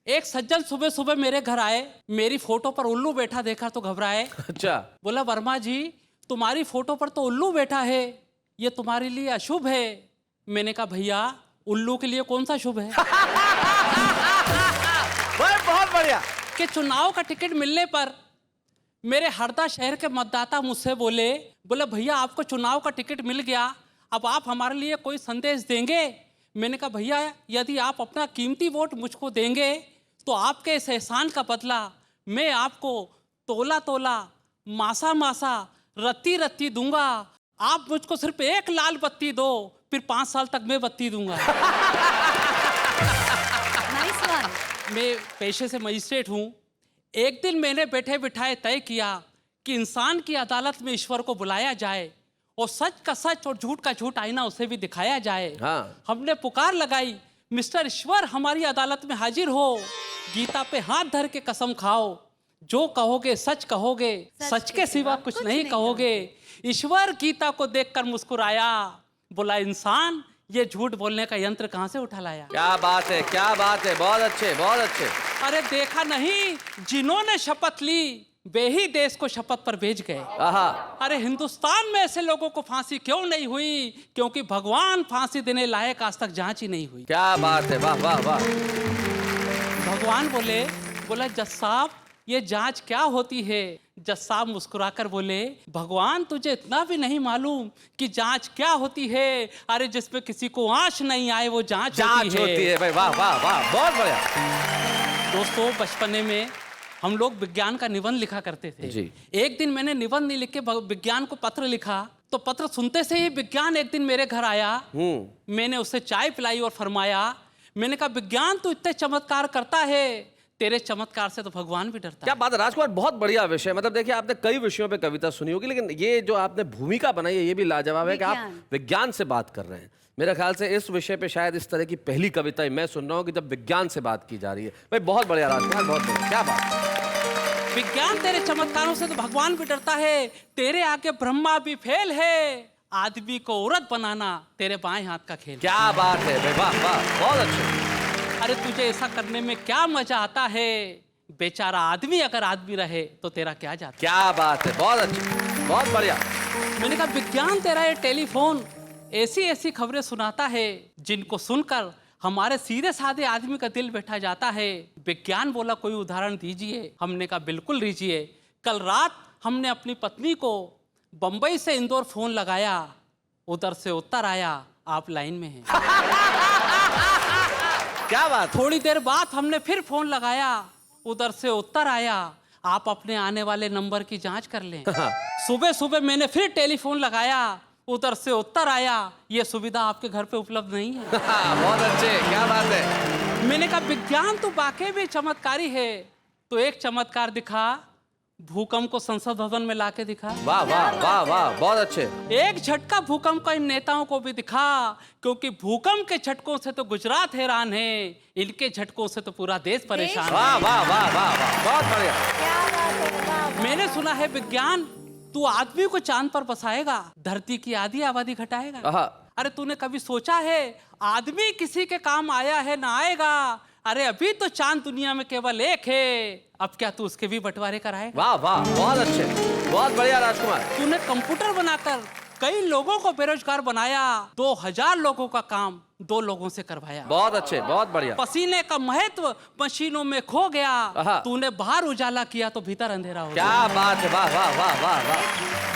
एक सज्जन सुबह सुबह मेरे घर आए, मेरी फोटो पर उल्लू बैठा देखा तो घबराए। अच्छा। बोला, वर्मा जी तुम्हारी फोटो पर तो उल्लू बैठा है, ये तुम्हारे लिए अशुभ है। मैंने कहा, भैया उल्लू के लिए कौन सा शुभ है? बहुत बढ़िया। कि चुनाव का टिकट मिलने पर मेरे हरदा शहर के मतदाता मुझसे बोले भैया आपको चुनाव का टिकट मिल गया, अब आप हमारे लिए कोई संदेश देंगे? मैंने कहा, भैया यदि आप अपना कीमती वोट मुझको देंगे तो आपके इस एहसान का बदला मैं आपको तोला तोला, मासा मासा, रत्ती रत्ती दूंगा। आप मुझको सिर्फ एक लाल बत्ती दो, फिर 5 साल तक मैं बत्ती दूंगा। Nice one. मैं पेशे से मजिस्ट्रेट हूँ। एक दिन मैंने बैठे बिठाए तय किया कि इंसान की अदालत में ईश्वर को बुलाया जाए और सच का सच और झूठ का झूठ आईना उसे भी दिखाया जाए। हाँ। हमने पुकार लगाई, मिस्टर ईश्वर हमारी अदालत में हाजिर हो, गीता पे हाथ धर के कसम खाओ, जो कहोगे सच कहोगे, सच के सिवा कुछ नहीं कहोगे। ईश्वर गीता को देखकर मुस्कुराया, बोला इंसान ये झूठ बोलने का यंत्र कहाँ से उठा लाया। क्या बात है, क्या बात है, बहुत अच्छे, बहुत अच्छे। अरे देखा नहीं, जिन्होंने शपथ ली वे ही देश को शपथ पर भेज गए। आहा, अरे हिंदुस्तान में ऐसे लोगों को फांसी क्यों नहीं हुई? क्योंकि भगवान फांसी देने लायक आज तक जांच ही नहीं हुई। क्या बात है, वाह वाह वाह। भगवान बोला जज साहब ये जांच क्या होती है? जज साहब मुस्कुराकर बोले, भगवान तुझे इतना भी नहीं मालूम कि जांच क्या होती है? अरे जिसमें किसी को आंच नहीं आए वो जांच होती है भाई, वाह वाह वाह, बहुत बढ़िया। दोस्तों बचपने में हम लोग विज्ञान का निबंध लिखा करते थे जी। एक दिन मैंने निबंध नहीं लिख के विज्ञान को पत्र लिखा, तो पत्र सुनते से ही विज्ञान एक दिन मेरे घर आया। मैंने उसे चाय पिलाई और फरमाया, मैंने कहा विज्ञान तो इतने चमत्कार करता है, तेरे चमत्कार से तो भगवान भी डरता क्या है। बात है राजकुमार, बहुत बढ़िया विषय। मतलब देखिए आपने कई विषयों पे कविता सुनी होगी, लेकिन ये जो आपने भूमिका बनाई है ये भी लाजवाब है कि आप विज्ञान से बात कर रहे हैं। मेरे ख्याल से इस विषय पे शायद इस तरह की पहली कविता मैं सुन रहा हूँ कि जब विज्ञान से बात की जा रही है। भाई बहुत बढ़िया राजकुमार, बहुत बढ़िया, क्या बात। विज्ञान तेरे चमत्कारों से तो भगवान भी डरता है, तेरे आगे ब्रह्मा भी फेल है, आदमी को औरत बनाना तेरे बाएं हाथ का खेल। क्या बात है भाई, वाह वाह, बहुत अच्छे। अरे तुझे ऐसा करने में क्या मजा आता है? बेचारा आदमी अगर आदमी रहे तो तेरा क्या जाता। क्या बात है, बहुत अच्छी, बहुत बढ़िया। मैंने कहा विज्ञान तेरा ये टेलीफोन ऐसी ऐसी खबरें सुनाता है जिनको सुनकर हमारे सीधे साधे आदमी का दिल बैठा जाता है। विज्ञान बोला कोई उदाहरण दीजिए। हमने कहा बिल्कुल दीजिए। कल रात हमने अपनी पत्नी को बंबई से इंदौर फोन लगाया, उधर से उत्तर आया आप लाइन में हैं। क्या बात। थोड़ी देर बाद हमने फिर फोन लगाया, उधर से उत्तर आया आप अपने आने वाले नंबर की जांच कर लें। सुबह सुबह मैंने फिर टेलीफोन लगाया, उधर से उत्तर आया ये सुविधा आपके घर पे उपलब्ध नहीं है। बहुत अच्छे, क्या बात है। मैंने कहा विज्ञान तो वाकई में चमत्कारी है, तो एक चमत्कार दिखा, भूकंप को संसद भवन में लाके दिखा। वाह वाह वाह वाह, बहुत अच्छे। एक झटका भूकंप का इन नेताओं को भी दिखा, क्योंकि भूकंप के झटकों से तो गुजरात हैरान है, इनके झटकों से तो पूरा देश परेशान है। वाह वाह वाह वाह वाह, बहुत बढ़िया। मैंने सुना है विज्ञान तू आदमी को चांद पर बसाएगा, धरती की आधी आबादी घटाएगा। अरे तूने कभी सोचा है आदमी किसी के काम आया है ना आएगा? अरे अभी तो चांद दुनिया में केवल एक है, अब क्या तू उसके भी बंटवारे कराएगा? वाह वाह, बहुत अच्छे, बहुत बढ़िया राजकुमार। तूने कंप्यूटर बनाकर कई लोगों को बेरोजगार बनाया, 2000 लोगों का काम 2 लोगों से करवाया। बहुत अच्छे, बहुत बढ़िया। पसीने का महत्व मशीनों में खो गया, तूने बाहर उजाला किया तो भीतर अंधेरा हो गया। क्या बात है, वाह वाह वाह वाह वाह।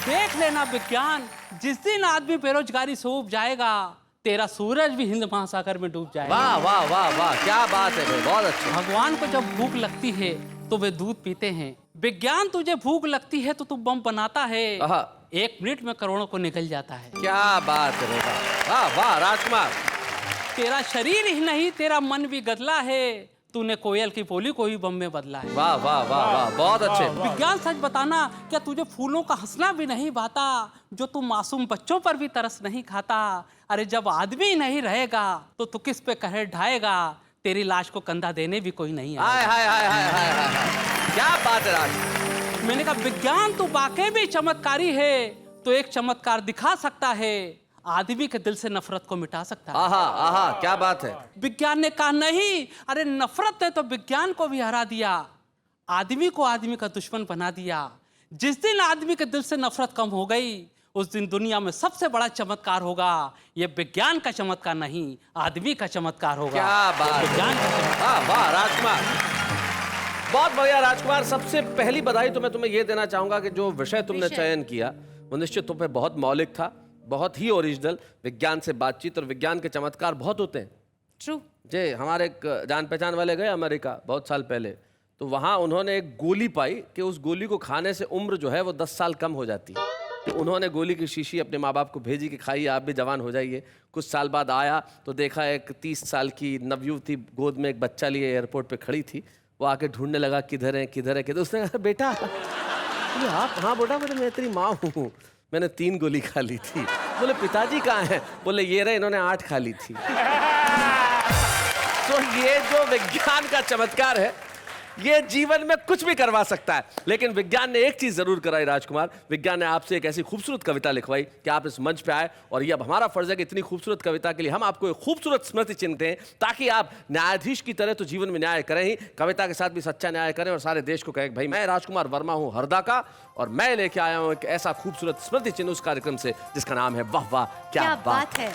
देख लेना विज्ञान, जिस दिन आदमी बेरोजगारी से उब जाएगा, तेरा सूरज भी हिंद महासागर में डूब जाएगा। वाह वाह वाह वाह, क्या बात है भाई, बहुत अच्छे। भगवान को जब भूख लगती है तो वे दूध पीते हैं। विज्ञान तुझे भूख लगती है तो तू बम बनाता है, 1 मिनट में करोड़ों को निकल जाता है। क्या बात है बेटा, वाह वाह राजकुमार। तेरा शरीर ही नहीं तेरा मन भी गदला है, तूने कोयल की बोली को ही बम में बदला है। वाह वाह वाह वाह, बहुत अच्छे। विज्ञान सच बताना, क्या तुझे फूलों का हंसना भी नहीं भाता? जो तू मासूम बच्चों पर भी तरस नहीं खाता? अरे जब आदमी नहीं रहेगा तो तू किस पे कहर ढाएगा? तेरी लाश को कंधा देने भी कोई नहीं हाय हाय हाय हाय हाय हाय, क्या बात है राज। मैंने कहा विज्ञान तो वाकई भी चमत्कारी है, तो एक चमत्कार दिखा सकता है, आदमी के दिल से नफरत को मिटा सकता है। आहा आहा, क्या बात है। विज्ञान ने कहा नहीं, अरे नफरत ने तो विज्ञान को भी हरा दिया, आदमी को आदमी का दुश्मन बना दिया। जिस दिन आदमी के दिल से नफरत कम हो गई, उस दिन दुनिया में सबसे बड़ा चमत्कार होगा। ये विज्ञान का चमत्कार नहीं, आदमी का चमत्कार होगा। क्या बात, विज्ञान का चमत्कार। वाह राजकुमार, बहुत बढ़िया राजकुमार। सबसे पहली बधाई तो मैं तुम्हें यह देना चाहूंगा कि जो विषय तुमने चयन किया वो निश्चित तौर पे बहुत मौलिक था, बहुत ही ओरिजिनल। विज्ञान से बातचीत और विज्ञान के चमत्कार बहुत होते हैं। ट्रू जी, हमारे एक जान पहचान वाले गए अमेरिका बहुत साल पहले, तो वहाँ उन्होंने एक गोली पाई कि उस गोली को खाने से उम्र जो है वो 10 साल कम हो जाती है। तो उन्होंने गोली की शीशी अपने माँ बाप को भेजी कि खाइए, आप भी जवान हो जाइए। कुछ साल बाद आया तो देखा एक 30 साल की नवयुवती गोद में एक बच्चा लिए एयरपोर्ट पे खड़ी थी। वो आके ढूंढने लगा किधर है किधर है किधर। उसने कहा बेटा, आप? हाँ बेटा, मैं तेरी माँ हूँ। मैंने 3 गोली खा ली थी। बोले पिताजी कहाँ हैं? बोले ये रहे, इन्होंने 8 खा ली थी। तो ये जो विज्ञान का चमत्कार है, ये जीवन में कुछ भी करवा सकता है। लेकिन विज्ञान ने एक चीज जरूर कराई राजकुमार, विज्ञान ने आपसे एक ऐसी खूबसूरत कविता लिखवाई कि आप इस मंच पे आए, और ये अब हमारा फर्ज है कि इतनी खूबसूरत कविता के लिए हम आपको एक खूबसूरत स्मृति चिन्ह दें, ताकि आप न्यायाधीश की तरह तो जीवन में न्याय करें ही, कविता के साथ भी सच्चा न्याय करें और सारे देश को कहें भाई मैं राजकुमार वर्मा हूं हरदा का, और मैं लेके आया हूं एक ऐसा खूबसूरत स्मृति चिन्ह उस कार्यक्रम से जिसका नाम है वाह वाह क्या बात है।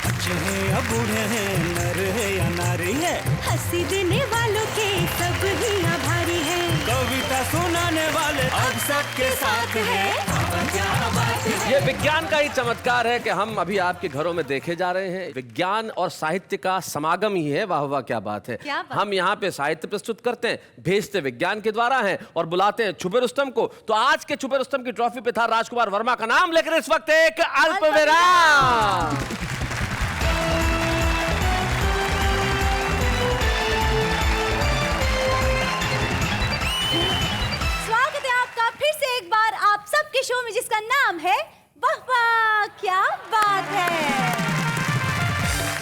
बच्चे हैं या बूढ़े हैं, नर है या नारी है, हंसी देने वालों के सब ही आभारी है, कविता सुनाने वाले अब सबके साथ है। क्या बात है। ये विज्ञान का ही चमत्कार है कि हम अभी आपके घरों में देखे जा रहे हैं। विज्ञान और साहित्य का समागम ही है वाह वाह क्या बात है। क्या बात? हम यहाँ पे साहित्य प्रस्तुत करते हैं, भेजते विज्ञान के द्वारा हैं, और बुलाते हैं छुपे रुस्तम को। तो आज के छुपे रुस्तम की ट्रॉफी पे था राजकुमार वर्मा का नाम, लेकिन इस वक्त एक अल्प विराम। फिर से एक बार आप सबके शो में जिसका नाम है वाह वाह क्या बात है।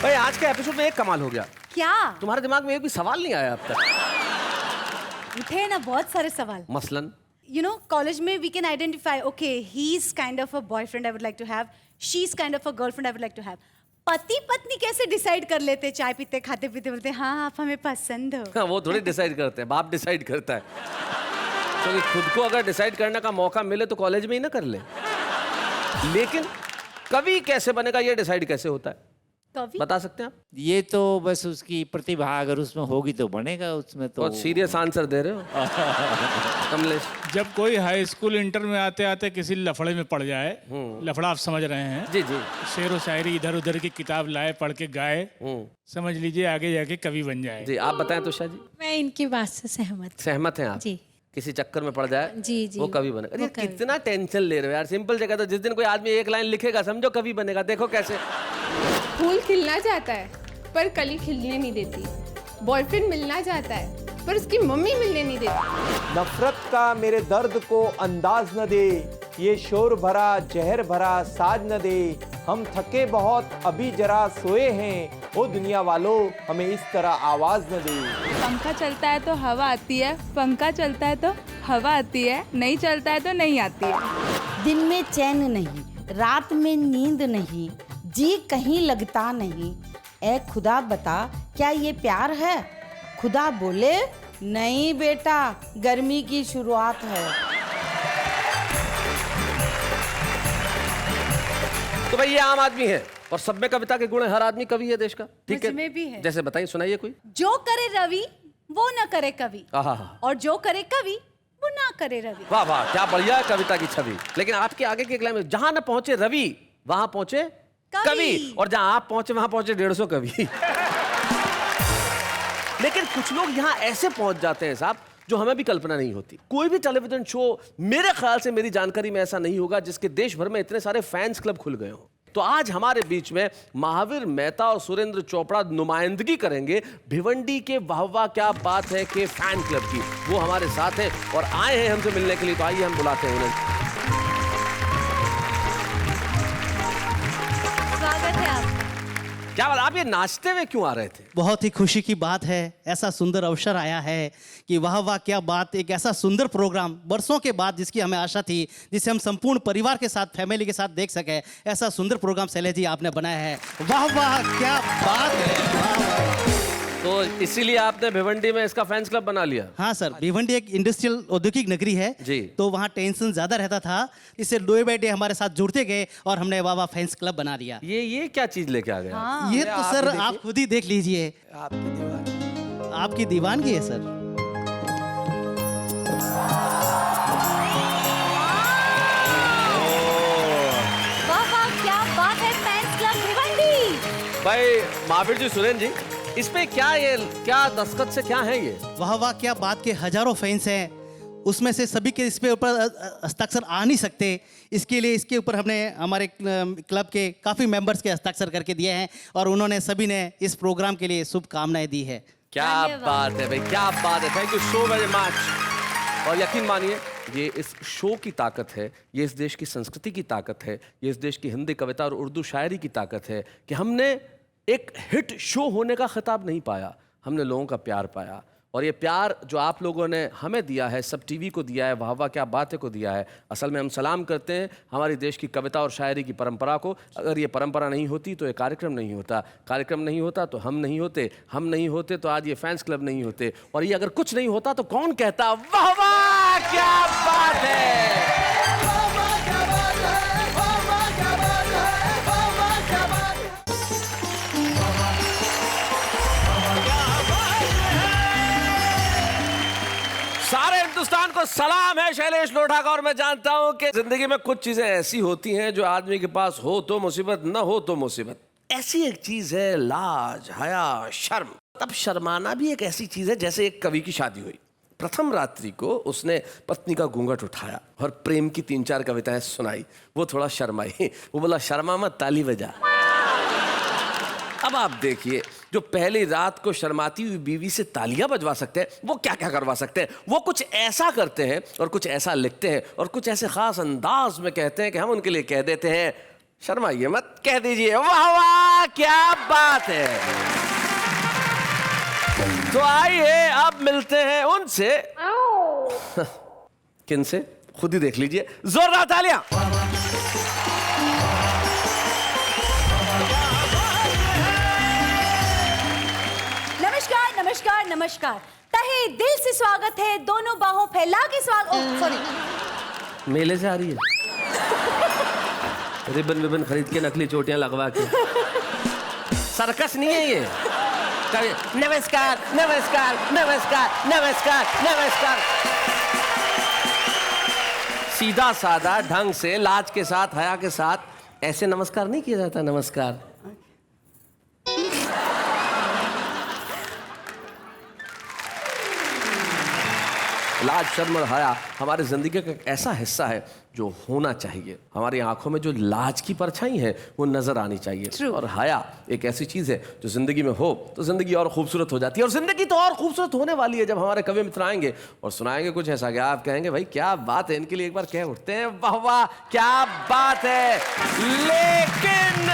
भाई आज के एपिसोड में एक कमाल हो गया। क्या तुम्हारे दिमाग में एक भी सवाल नहीं आया अब तक? उठे ना बहुत सारे सवाल। मसलन यू नो कॉलेज में we can identify okay he is kind of a boyfriend I would like to have, she is kind of a girlfriend I would like to have. पति पत्नी कैसे डिसाइड कर लेते? चाय पीते खाते पीते बोलते हाँ आप हमें पसंद हो। हाँ, वो थोड़ी डिसाइड करते हैं, बाप डिसाइड करता है। तो खुद को अगर डिसाइड करने का मौका मिले तो कॉलेज में ही ना कर ले। लेकिन कवि कैसे बनेगा, ये डिसाइड कैसे होता है? कवि बता सकते हैं आप? ये तो बस उसकी प्रतिभा अगर उसमें होगी तो बनेगा, उसमें तो। बहुत सीरियस आंसर दे रहे हो कमलेश। जब कोई हाई स्कूल इंटर में आते आते किसी लफड़े में पड़ जाए, लफड़ा आप समझ रहे हैं, जी जी, शेर व शायरी इधर उधर की किताब लाए, पढ़ के गाए, समझ लीजिए आगे जाके कवि बन जाए। जी आप बताएं तुषा जी। मैं इनकी बात से सहमत हैं आप? जी। किसी चक्कर में पड़ जाए जी जी वो कवि बनेगा। अरे वो कवि। कितना टेंशन ले रहे हो यार, सिंपल जगह। तो जिस दिन कोई आदमी एक लाइन लिखेगा समझो कवि बनेगा। देखो कैसे फूल खिलना चाहता है पर कली खिलने नहीं देती, बॉयफ्रेंड मिलना चाहता है पर उसकी मम्मी मिलने नहीं देती। नफरत का मेरे दर्द को अंदाज न दे, ये शोर भरा जहर भरा साज न दे, हम थके बहुत अभी जरा सोए हैं, ओ दुनिया वालों हमें इस तरह आवाज न दे। पंखा चलता है तो हवा आती है, पंखा चलता है तो हवा आती है, नहीं चलता है तो नहीं आती है। दिन में चैन नहीं, रात में नींद नहीं, जी कहीं लगता नहीं, ए खुदा बता क्या ये प्यार है? खुदा बोले नहीं बेटा गर्मी की शुरुआत है। तो भाई ये आम आदमी है और सब में कविता के गुण है, हर आदमी कवि है देश का। ठीक मुझ में भी है। जैसे बताइए, सुनाइए कोई। जो करे रवि वो न करे कवि, आहा, और जो करे कवि वो ना करे रवि। वाह वाह क्या बढ़िया है कविता की छवि। लेकिन आपके आगे के लाइन में जहां न पहुंचे रवि वहां पहुंचे कवि, और जहां आप पहुंचे वहां पहुंचे 150 कवि। लेकिन कुछ लोग यहाँ ऐसे पहुंच जाते हैं साहब जो हमें भी कल्पना नहीं होती। कोई भी टेलीविजन शो मेरे ख्याल से, मेरी जानकारी में ऐसा नहीं होगा जिसके देश भर में इतने सारे फैंस क्लब खुल गए हो। तो आज हमारे बीच में महावीर मेहता और सुरेंद्र चोपड़ा नुमाइंदगी करेंगे भिवंडी के वाह वाह क्या बात है के फैन क्लब की। वो हमारे साथ हैं और आए हैं हमसे मिलने के लिए, तो आइए हम बुलाते हैं उन्हें। स्वागत है आप। क्या बात, आप ये नाचते हुए क्यों आ रहे थे? बहुत ही खुशी की बात है, ऐसा सुंदर अवसर आया है कि वाह वाह क्या बात, एक ऐसा सुंदर प्रोग्राम वर्षों के बाद जिसकी हमें आशा थी, जिसे हम संपूर्ण परिवार के साथ, फैमिली के साथ देख सके, ऐसा सुंदर प्रोग्राम शैलेश जी आपने बनाया है। वाह वाह क्या बात है, वाह वाह। तो इसीलिए आपने भिवंडी में इसका फैंस क्लब बना लिया? हाँ सर, भिवंडी एक इंडस्ट्रियल औद्योगिक नगरी है जी, तो वहाँ टेंशन ज्यादा रहता था, इससे डे बाय डे हमारे साथ जुड़ते गए और हमने वाह वाह फैंस क्लब बना दिया। ये क्या चीज लेके आ गए? हाँ। ये तो सर आप खुद ही देख लीजिए, आपकी दीवानगी है सर। वाह वाह क्या बात है फैंस क्लब भिवंडी। भाई महावीर जी, सुरेंद्र जी, इस पे क्या दस्तखत से क्या है ये? वाह वाह क्या बात के हजारों फैंस हैं, उसमें से सभी के इस पे ऊपर हस्ताक्षर आ नहीं सकते, इसके लिए इसके ऊपर हमने हमारे क्लब के काफ़ी मेंबर्स के हस्ताक्षर करके दिए हैं और उन्होंने सभी ने इस प्रोग्राम के लिए शुभकामनाएं दी है। क्या बात है भाई, क्या बात है। Thank you so very much. और यकीन मानिए ये इस शो की ताकत है, ये इस देश की संस्कृति की ताकत है, ये इस देश की हिंदी कविता और उर्दू शायरी की ताकत है कि हमने एक हिट शो होने का खिताब नहीं पाया, हमने लोगों का प्यार पाया। और ये प्यार जो आप लोगों ने हमें दिया है, सब टीवी को दिया है, वाह वाह क्या बात है को दिया है, असल में हम सलाम करते हैं हमारी देश की कविता और शायरी की परंपरा को। अगर ये परंपरा नहीं होती तो ये कार्यक्रम नहीं होता, कार्यक्रम नहीं होता तो हम नहीं होते, हम नहीं होते तो आज ये फैंस क्लब नहीं होते, और ये अगर कुछ नहीं होता तो कौन कहता वाह वाह क्या बात है। सारे हिंदुस्तान को सलाम है, शैलेश लोढ़ा का। और मैं जानता हूं कि जिंदगी में कुछ चीजें ऐसी होती हैं जो आदमी के पास हो तो मुसीबत, न हो तो मुसीबत। ऐसी एक चीज है लाज, हया, शर्म। तब शर्माना भी एक ऐसी चीज है जैसे एक कवि की शादी हुई, प्रथम रात्रि को उसने पत्नी का घूंघट उठाया और प्रेम की 3-4 कविताएं सुनाई। वो थोड़ा शर्माई, वो बोला शर्मा मत, ताली बजा। अब आप देखिए, जो पहली रात को शर्माती हुई बीवी से तालियां बजवा सकते हैं, वो क्या क्या करवा सकते हैं। वो कुछ ऐसा करते हैं और कुछ ऐसा लिखते हैं और कुछ ऐसे खास अंदाज में कहते हैं कि हम उनके लिए कह देते हैं शर्माइए मत, कह दीजिए वाह वाह क्या बात है। तो आइए अब मिलते हैं उनसे। किनसे? खुद ही देख लीजिए, जोरदार तालियां। नमस्कार नमस्कार, तहे दिल से स्वागत है, दोनों बाहों फैला के स्वागत। सॉरी, मेले से आ रही है। रिबन विबन खरीद के नकली चोटियां लगवा के। सर्कस नहीं है ये। नमस्कार नमस्कार नमस्कार नमस्कार नमस्कार, सीधा साधा ढंग से, लाज के साथ, हया के साथ ऐसे नमस्कार नहीं किया जाता। नमस्कार। लाज, शर्म और हया हमारे जिंदगी का एक ऐसा हिस्सा है जो होना चाहिए। हमारी आंखों में जो लाज की परछाई है वो नजर आनी चाहिए। और हया एक ऐसी चीज है जो जिंदगी में हो तो जिंदगी और खूबसूरत हो जाती है। और जिंदगी तो और खूबसूरत होने वाली है जब हमारे कवि मित्र आएंगे और सुनाएंगे कुछ ऐसा कि आप कहेंगे भाई क्या बात है, इनके लिए एक बार कह उठते हैं वाह वाह क्या बात है। लेकिन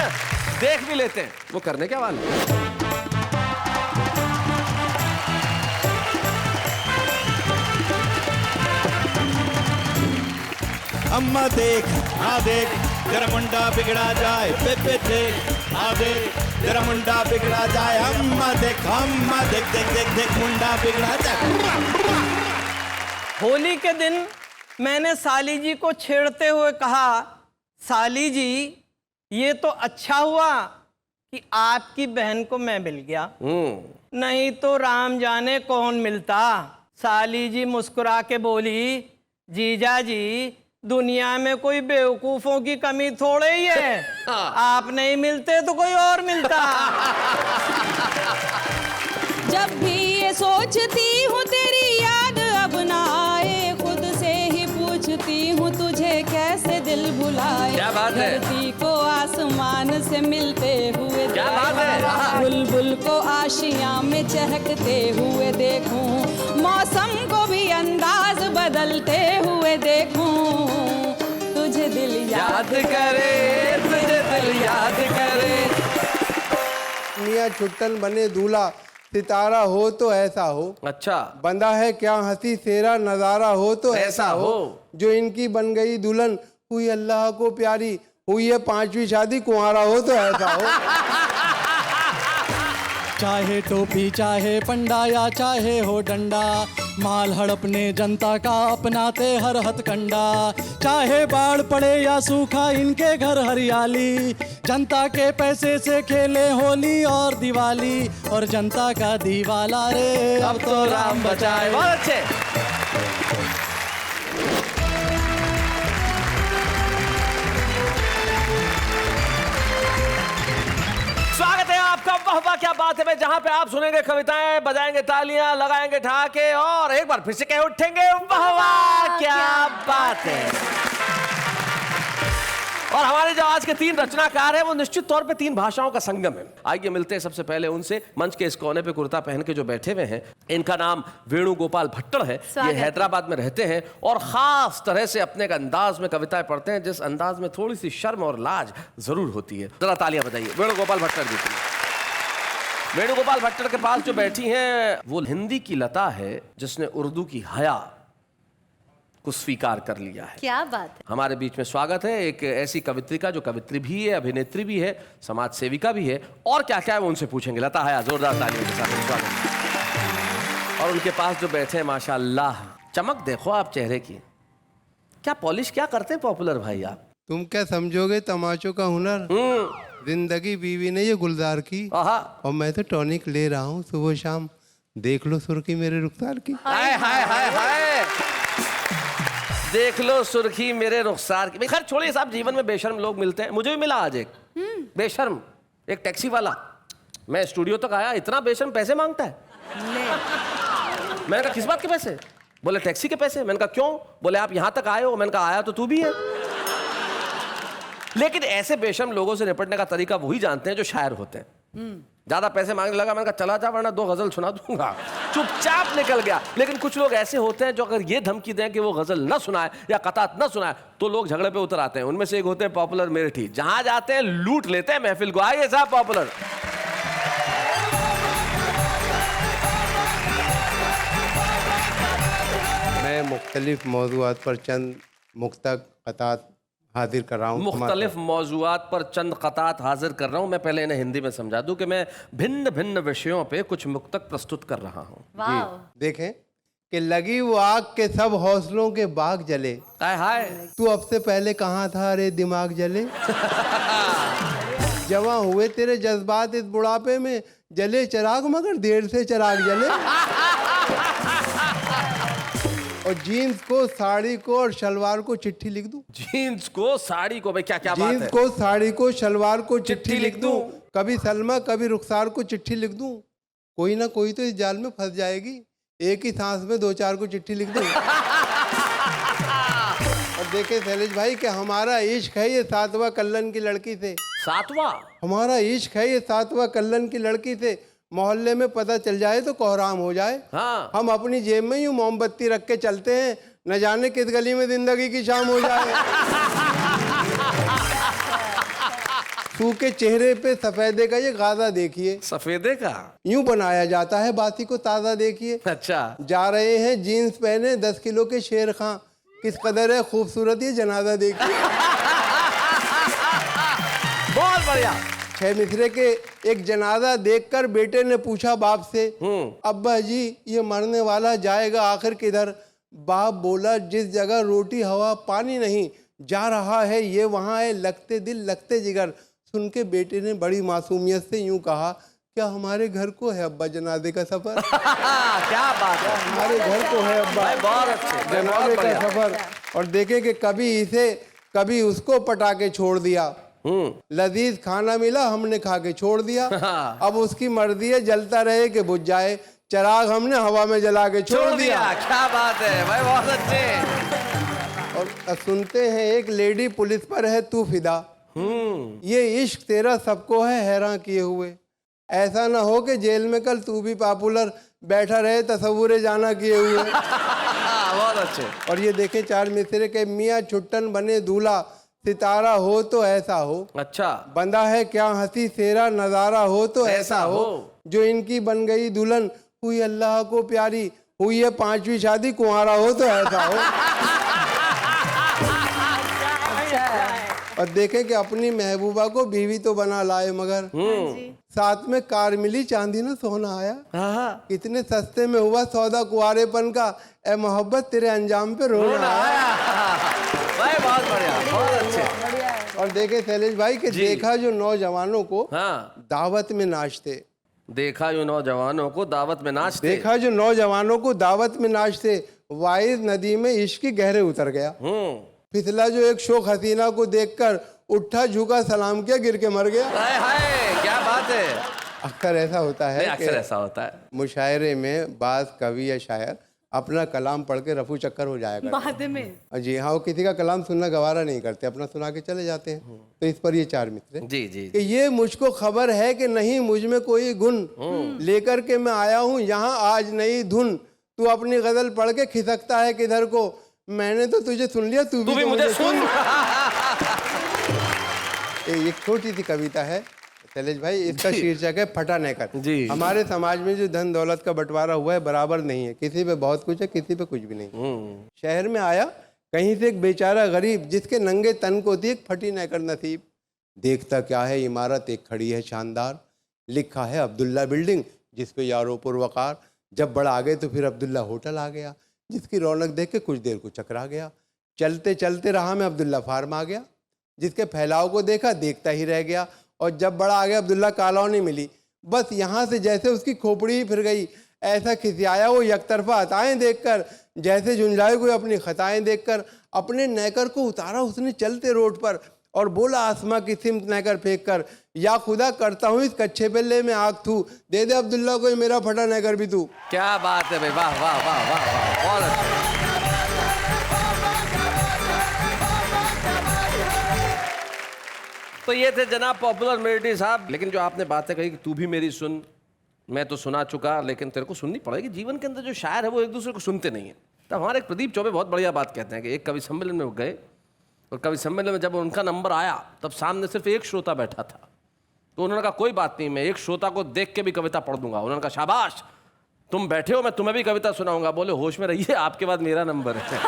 देख भी लेते हैं वो करने क्या वाले। अम्मा देख, आ देख, तेरा मुंडा बिगड़ा जाए, पे देख, आ देख, तेरा मुंडा बिगड़ा जाए, अम्मा देख, देख देख देख मुंडा बिगड़ा जाए। होली के दिन मैंने साली जी को छेड़ते हुए कहा, साली जी ये तो अच्छा हुआ कि आपकी बहन को मैं मिल गया, नहीं तो राम जाने कौन मिलता। साली जी मुस्कुरा के बोली, जीजा जी दुनिया में कोई बेवकूफों की कमी थोड़े ही है, आप नहीं मिलते तो कोई और मिलता। जब भी ये सोचती हूँ तेरी याद अब ना आए, खुद से ही पूछती हूँ तुझे कैसे दिल भुलाए। क्या बात है? धरती को आसमान से मिलते हुए, क्या बात है? बुलबुल को आशियाँ में चहकते हुए देखूं, मौसम को भी अंदाज बदलते हुए देखूं, तुझे दिल याद करे, तुझे दिल याद करे। मियाँ छुट्टन बने दूल्हा, सितारा हो तो ऐसा हो। अच्छा। बंदा है क्या हंसी सेरा, नजारा हो तो ऐसा हो। जो इनकी बन गई दुल्हन, हुई अल्लाह को प्यारी, हुई है 5वीं शादी, कुंवारा हो तो ऐसा हो। चाहे टोपी चाहे पंडा या चाहे हो डंडा, माल हड़पने जनता का अपनाते हर हथकंडा। चाहे बाढ़ पड़े या सूखा इनके घर हरियाली, जनता के पैसे से खेले होली और दिवाली, और जनता का दीवाला रे अब तो राम बचाए। बहुत अच्छे। स्वागत है आपका वाह वाह क्या बात है में, जहां पे आप सुनेंगे कविताएं, बजाएंगे तालियां, लगाएंगे ठहाके और एक बार फिर से कह उठेंगे वाह वाह क्या बात है। और हमारे जो आज के 3 रचनाकार हैं वो निश्चित तौर पे 3 भाषाओं का संगम है। आइए मिलते हैं सबसे पहले उनसे। मंच के इस कोने पे कुर्ता पहन के जो बैठे हुए हैं, इनका नाम वेणुगोपाल भट्टर है। ये हैदराबाद में रहते हैं और खास तरह से अपने एक अंदाज में कविताएं पढ़ते हैं, जिस अंदाज में थोड़ी सी शर्म और लाज जरूर होती है। जरा तालियां बजाइए वेणुगोपाल भट्टर जी की। वेणुगोपाल भट्टर के पास जो बैठी हैं वो हिंदी की लता है जिसने उर्दू की हया को स्वीकार कर लिया है। क्या बात है। हमारे बीच में स्वागत है एक ऐसी कवित्री का जो कवित्री भी है, अभिनेत्री भी है, समाज सेविका भी है, और क्या क्या है वो उनसे पूछेंगे। लता हया, जोरदार तालियों के साथ स्वागत। और उनके पास जो बैठे हैं, माशाअल्लाह, चमक देखो आप चेहरे की। क्या पॉलिश क्या करते हैं पॉपुलर भाई आप? तुम क्या समझोगे तमाचों का हुनर? जिंदगी बीवी ने ये गुलजार की, और मैं तो टॉनिक ले रहा हूँ सुबह शाम। देख लो सुर्खी मेरे रुखसार की। हाय हाय हाय हाय, देख लो सुर्खी मेरे रुखसार की। खैर छोड़िए साहब, जीवन में बेशर्म लोग मिलते हैं। मुझे भी मिला आज एक बेशर्म, एक टैक्सी वाला। मैं स्टूडियो तक आया, इतना बेशर्म पैसे मांगता है। मैंने कहा किस बात के पैसे? बोले टैक्सी के पैसे। मैंने कहा क्यों? बोले आप यहां तक आए हो। मैंने कहा आया तो तू भी है। लेकिन ऐसे बेशर्म लोगों से निपटने का तरीका वही जानते हैं जो शायर होते हैं। ज्यादा पैसे मांगने लगा, मैंने कहा चला जा वरना 2 गजल सुना दूंगा। चुपचाप निकल गया। लेकिन कुछ लोग ऐसे होते हैं जो अगर ये धमकी दें कि वो गजल न सुनाए या कतात न सुनाए तो लोग झगड़े पे उतर आते हैं। उनमें से एक होते हैं पॉपुलर मेरठी। जहां जाते हैं लूट लेते हैं महफिल को। आइए साहब पॉपुलर। मैं मुख्तलिफ मौज़ूआत पर चंद मुख्तक कतात हाजिर कर रहा हूँ। मुख्तलिफ मौज़ूआत पर चंद कतात हाजिर कर रहा हूँ। मैं पहले इन्हें हिंदी में समझा दूं कि मैं भिन्न भिन्न विषयों पे कुछ मुक्तक प्रस्तुत कर रहा हूँ। जी देखें कि लगी वो आग के सब हौसलों के बाग जले। हाय हाय, तू अब से पहले कहाँ था रे दिमाग जले। जवां हुए तेरे जज्बात इस बुढ़ापे में, जले चिराग मगर देर से चिराग जले। और जीन्स को, साड़ी को और शलवार को चिट्ठी लिख दूं। जीन्स को, साड़ी को, भाई क्या क्या बात है? जीन्स को, साड़ी को, शलवार को चिट्ठी लिख दूं। कभी सलमा कभी रुखसार को चिट्ठी लिख दूं। कोई ना कोई तो इस जाल में फंस जाएगी। एक ही सांस में 2-4 को चिट्ठी लिख दूं। और देखे शैलेश भाई कि हमारा इश्क है ये 7वां कल्लन की लड़की से। 7वां? हमारा इश्क है ये 7वां कल्लन की लड़की से। मोहल्ले में पता चल जाए तो कोहराम हो जाए। हाँ। हम अपनी जेब में यूं मोमबत्ती रख के चलते हैं, न जाने किस गली में जिंदगी की शाम हो जाए। सूखे चेहरे पे सफेदे का ये गाजा देखिए। सफेदे का यूं बनाया जाता है बाती को ताजा देखिए। अच्छा। जा रहे हैं जीन्स पहने 10 किलो के शेर खां, किस कदर है खूबसूरत ये जनाजा देखिए। बहुत बढ़िया। 6 मिसरे के एक जनाजा देखकर बेटे ने पूछा बाप से, अब्बा जी ये मरने वाला जाएगा आखिर किधर? बाप बोला जिस जगह रोटी हवा पानी नहीं, जा रहा है ये वहाँ है लगते दिल लगते जिगर। सुन के बेटे ने बड़ी मासूमियत से यूं कहा, क्या हमारे घर को है अब्बा जनाजे का सफर? क्या बात है, हमारे घर को है अब्बा बहुत अच्छे, जनाजे का सफर। और देखे कि कभी इसे कभी उसको पटा के छोड़ दिया। लजीज खाना मिला हमने खा के छोड़ दिया। अब उसकी मर्जी है जलता रहे कि बुझ जाए, चिराग हमने हवा में जला के छोड़ दिया। क्या बात है भाई, बहुत अच्छे। और सुनते हैं एक लेडी पुलिस पर है तू फिदा, ये इश्क तेरा सबको है हैरान किए हुए। ऐसा ना हो कि जेल में कल तू भी पॉपुलर बैठा रहे तसव्वुरे जाना किए हुए। बहुत अच्छे। और ये देखें 4 मिसरे के मियाँ छुट्टन बने दूल्हा, सितारा हो तो ऐसा हो। अच्छा। बंदा है क्या हंसी सेरा नजारा हो तो ऐसा हो। जो इनकी बन गई दुल्हन हुई अल्लाह को प्यारी, हुई है 5वीं शादी कुंवारा हो तो ऐसा हो। और देखें कि अपनी महबूबा को बीवी तो बना लाए मगर साथ में कार मिली चांदी ना सोना आया। इतने सस्ते में हुआ सौदा कुंवारेपन का, ए मोहब्बत तेरे अंजाम पे रोना आया। भाई बहुत बढ़िया, बहुत अच्छे। और देखे शैलेश भाई कि देखा जो नौजवानों को दावत में नाचते, देखा जो नौजवानों को दावत में नाचते, देखा जो नौजवानों को दावत में नाचते, वाइज नदी में इश्क की गहरे उतर गया। फिसला जो एक शोक हसीना को देखकर, उठा झुका सलाम किया गिर के मर गया। हाय हाय, क्या बात है। अक्सर ऐसा होता है, अक्सर ऐसा होता है। मुशायरे में बाज कवि या शायर अपना कलाम पढ़ के रफू चक्कर हो जाएगा। बाद में जी हाँ, वो किसी का कलाम सुनना गवारा नहीं करते, अपना सुना के चले जाते हैं। तो इस पर ये 4 मित्र जी जी कि ये मुझको खबर है कि नहीं मुझ में कोई गुण, लेकर के मैं आया हूँ यहाँ आज नई धुन। तू अपनी गजल पढ़ के खिसकता है किधर को, मैंने तो तुझे सुन लिया, तू भी मुझे सुन। एक छोटी सी कविता है शैलेश भाई, इसका शीर्षक है फटा नेकर। जी। हमारे समाज में जो धन दौलत का बंटवारा हुआ है बराबर नहीं है, किसी पे बहुत कुछ है, किसी पे कुछ भी नहीं। शहर में आया कहीं से एक बेचारा गरीब, जिसके नंगे तन को थी एक फटी नेकर नसीब। देखता क्या है इमारत एक खड़ी है शानदार, लिखा है अब्दुल्ला बिल्डिंग जिस पे यारो पुरवकार। जब बड़ा आ गए तो फिर अब्दुल्ला होटल आ गया, जिसकी रौनक देख के कुछ देर को चकरा गया। चलते चलते राह में अब्दुल्ला फार्म आ गया, जिसके फैलाव को देखा देखता ही रह गया। और जब बड़ा आ गया अब्दुल्ला कॉलोनी मिली, बस यहाँ से जैसे उसकी खोपड़ी ही फिर गई। ऐसा खिसियाया वो यकतरफा अताएं देखकर, जैसे झुंझलाए कोई अपनी खताएं देखकर। अपने नेकर को उतारा उसने चलते रोड पर और बोला आसमां की सिमत नेकर फेंक कर, या खुदा करता हूँ इस कच्चे पेल्ले में आग थू, दे दे अब्दुल्ला को मेरा फटा नेकर भी तू। क्या बात है भाई, वाह वाह वाह वाह वाह, बहुत अच्छा। तो ये थे जनाब पॉपुलर मेलोडी साहब। लेकिन जो आपने बातें कही कि तू भी मेरी सुन, मैं तो सुना चुका, लेकिन तेरे को सुननी पड़ेगी। जीवन के अंदर जो शायर है वो एक दूसरे को सुनते नहीं है। तब हमारे एक प्रदीप चौबे बहुत बढ़िया बात कहते हैं कि एक कवि सम्मेलन में वो गए, और कवि सम्मेलन में जब उनका नंबर आया तब सामने सिर्फ एक श्रोता बैठा था। तो उन्होंने कहा कोई बात नहीं, मैं एक श्रोता को देख के भी कविता पढ़ दूंगा। उन्होंने कहा शाबाश, तुम बैठे हो, मैं तुम्हें भी कविता सुनाऊंगा। बोले होश में रहिए, आपके बाद मेरा नंबर है।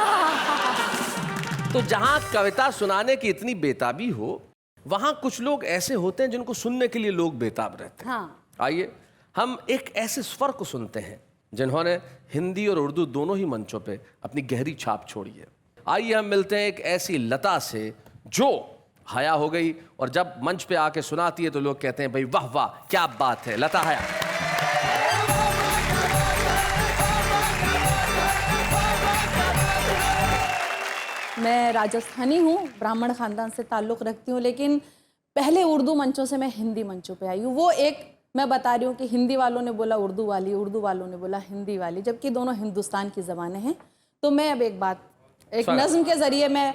तो जहां कविता सुनाने की इतनी बेताबी हो, वहां कुछ लोग ऐसे होते हैं जिनको सुनने के लिए लोग बेताब रहते हैं। हाँ। आइए हम एक ऐसे स्वर को सुनते हैं जिन्होंने हिंदी और उर्दू दोनों ही मंचों पे अपनी गहरी छाप छोड़ी है। आइए हम मिलते हैं एक ऐसी लता से जो हया हो गई, और जब मंच पे आके सुनाती है तो लोग कहते हैं भाई वाह वाह क्या बात है, लता हया। मैं राजस्थानी हूँ, ब्राह्मण खानदान से ताल्लुक़ रखती हूँ, लेकिन पहले उर्दू मंचों से मैं हिंदी मंचों पे आई हूँ। वो एक मैं बता रही हूँ कि हिंदी वालों ने बोला उर्दू वाली, उर्दू वालों ने बोला हिंदी वाली, जबकि दोनों हिंदुस्तान की ज़बानें हैं। तो मैं अब एक नज़्म के ज़रिए मैं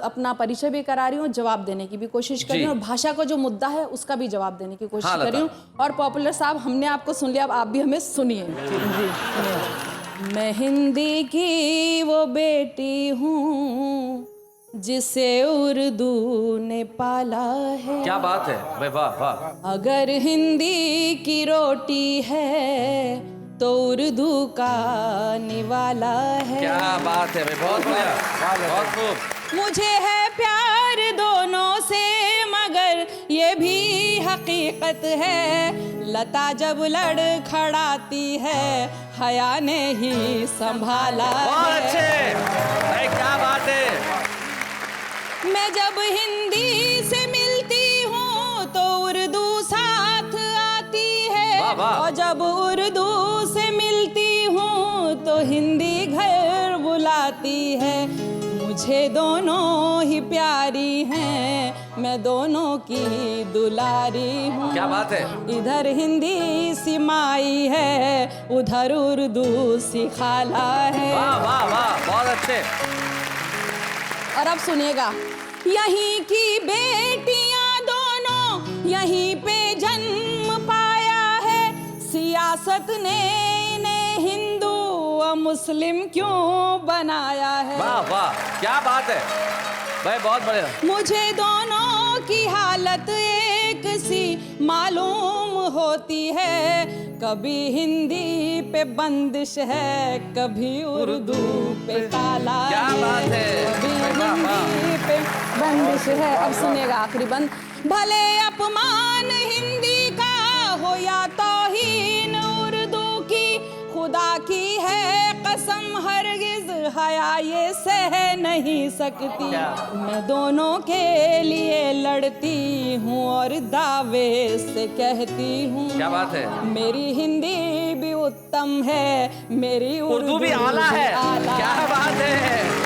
अपना परिचय भी करा रही हूँ, जवाब देने की भी कोशिश कर रही हूँ, और भाषा का जो मुद्दा है उसका भी जवाब देने की कोशिश कर रही हूँ। और पॉपुलर साहब, हमने आपको सुन लिया, अब आप भी हमें सुनिए। मैं हिंदी की वो बेटी हूँ जिसे उर्दू ने पाला है। क्या बात है भाई, वाह वाह। अगर हिंदी की रोटी है तो उर्दू का निवाला है। क्या बात है भाई, बहुत बढ़िया, बहुत खूब। मुझे है प्यार दोनों से मगर ये भी हकीकत है, लता जब लड़खड़ाती है हया ने ही संभाला है। बहुत अच्छे भाई, क्या बात है। मैं जब हिंदी से मिलती हूँ तो उर्दू साथ आती है, वाह वाह। और जब उर्दू से मिलती हूँ तो हिंदी घर बुलाती है। मुझे दोनों ही प्यारी हैं, मैं दोनों की दुलारी हूँ। क्या बात है। इधर हिंदी सी माई है, उधर उर्दू सी खाला है। वाह वाह वाह, बहुत अच्छे। और अब सुनिएगा, यहीं की बेटियां दोनों यहीं पे जन्म पाया है, सियासत ने इन्हें हिंदू और मुस्लिम क्यों बनाया है। वाह वाह, क्या बात है भाई, बहुत बढ़िया। मुझे दोनों की हालत एक सी मालूम होती है, कभी हिंदी पे बंदिश है, कभी उर्दू पे ताला है। क्या बात है, कभी हिंदी पे बंदिश है। अब सुनिएगा आखिरी बंद। भले अपमान हिंदी का हो या तौहीन उर्दू की, खुदा की है कसम हरगिज हया ये सह नहीं सकती। मैं दोनों के लिए लड़ती हूँ और दावे से कहती हूँ। क्या बात है। मेरी हिंदी भी उत्तम है, मेरी उर्दू भी आला है। क्या बात है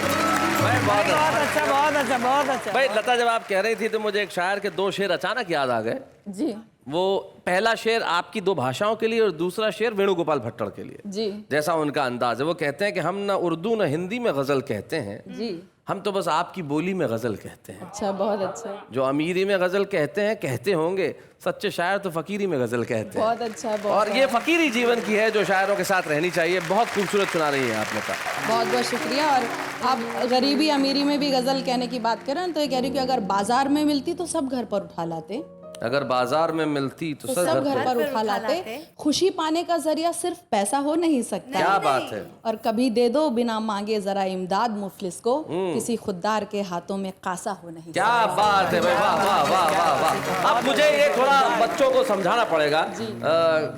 भाई, बहुत अच्छा, बहुत अच्छा, बहुत अच्छा। भाई लता, जब आप कह रही थी तो मुझे एक शायर के 2 शेर अचानक याद आ गए। जी। वो पहला शेर आपकी 2 भाषाओं के लिए और दूसरा शेर वेणुगोपाल भट्टर के लिए। जी जैसा उनका अंदाज है, वो कहते हैं कि हम ना उर्दू ना हिंदी में गजल कहते हैं, जी, हम तो बस आपकी बोली में गजल कहते हैं। अच्छा, बहुत अच्छा, जो अमीरी में गजल कहते हैं कहते होंगे, सच्चे शायर तो फकीरी में गजल कहते हैं। बहुत अच्छा, बहुत और ये फकीरी जीवन की है जो शायरों के साथ रहनी चाहिए। बहुत खूबसूरत सुना रही हैं आपने कहा। बहुत बहुत शुक्रिया। और आप गरीबी अमीरी में भी गजल कहने की बात करें तो ये कह रही हूँ कि अगर बाजार में मिलती तो सब घर पर उठा लाते, अगर बाजार में मिलती तो सब घर पर उठा लाते। खुशी पाने का जरिया सिर्फ पैसा हो नहीं सकता। क्या बात है। और कभी दे दो बिना मांगे जरा इमदाद मुफलिस को, किसी खुददार के हाथों में कासा हो नहीं क्या बात है भाई, वाह वाह वाह वाह वाह। अब मुझे ये थोड़ा बच्चों को समझाना पड़ेगा।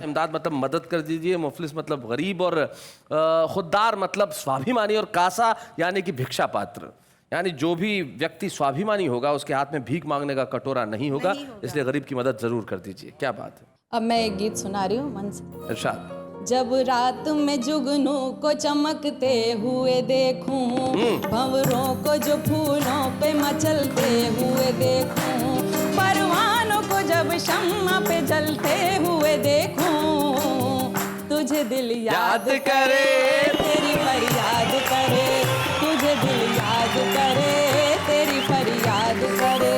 इमदाद मतलब मदद कर दीजिए, मुफलिस मतलब गरीब, और खुददार मतलब स्वाभिमानी, और कासा यानी कि भिक्षा पात्र। यानी जो भी व्यक्ति स्वाभिमानी होगा उसके हाथ में भीख मांगने का कटोरा नहीं होगा, इसलिए गरीब की मदद जरूर कर दीजिए। क्या बात है। अब मैं एक गीत सुना रही हूँ मन से। इरशाद। जब रात में जुगनू को चमकते हुए देखूं, भंवरों को जो फूलों पे मचलते हुए देखूं, परवानों को जब शम्मा पे जलते हुए देखूं, तुझे दिल याद करे, तेरी फरियाद करे, तुझे दिल याद करे, तेरी फरियाद करे।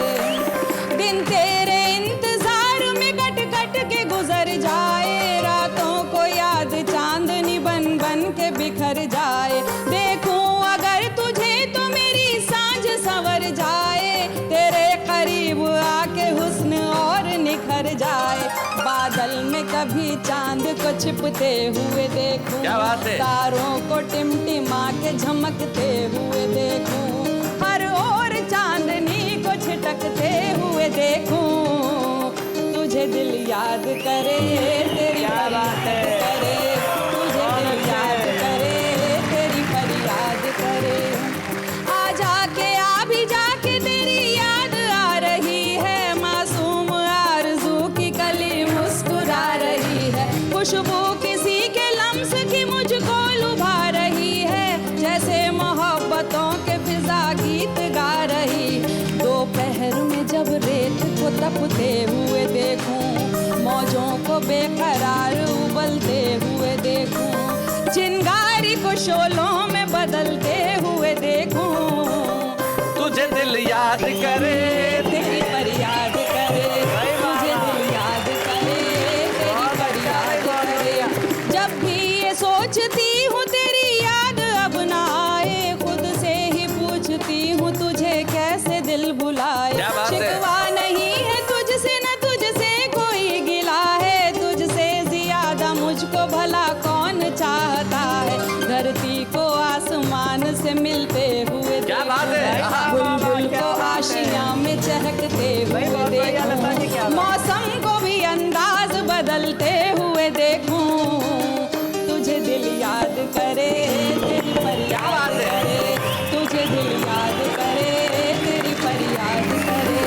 दिन तेरे इंतजार में कट कट के गुजर जाए, रातों को याद चांदनी बन बन के बिखर जाए। देखूं अगर तुझे तो मेरी सांझ संवर जाए, तेरे करीब आके हुस्न और निखर जाए। बादल में कभी चांद को छिपते हुए देखूं, क्या बात है। तारों को टिमटिमा के झमकते हुए देखूं, हर ओर चांदनी को छिटकते हुए देखूं, तुझे दिल याद करे, तेरी फरियाद करे, तुझे दिल याद करे, तेरी फरियाद करे। आ जाके आ भी जाके तेरी याद आ रही है, मासूम आरज़ू की कली मुस्कुरा रही है, खुशबू किसी के लम्स की मुझको लुभा रही है, जैसे मोहब्बतों के फिजा गीत गा रही। दोपहर में जब रेत को तपते हुए देखूं, मौजों को बेकरार उबलते हुए देखूं, चिंगारी को शोलों में बदलते हुए देखूं, तुझे दिल याद करे, तेरी फरियाद करे, तुझे दिल याद करे, तेरी फरियाद करे। जब भी ये सोचती हूँ तेरी याद अब ना आए, खुद से ही पूछती हूँ तुझे कैसे दिल भुलाए। शिकवा नहीं है तुझसे न तुझसे कोई गिला है, तुझसे ज्यादा मुझको भला कौन चाहता है। धरती को आसमान से मिलते हुए क्या बात है। बुलबुल को आशियां में चहकते हुए देखूं, मौसम को भी अंदाज बदलते हुए देखूं, तुझे दिल याद करे, तेरी फरियाद करे, तुझे दिल याद करे, तेरी फरियाद करे।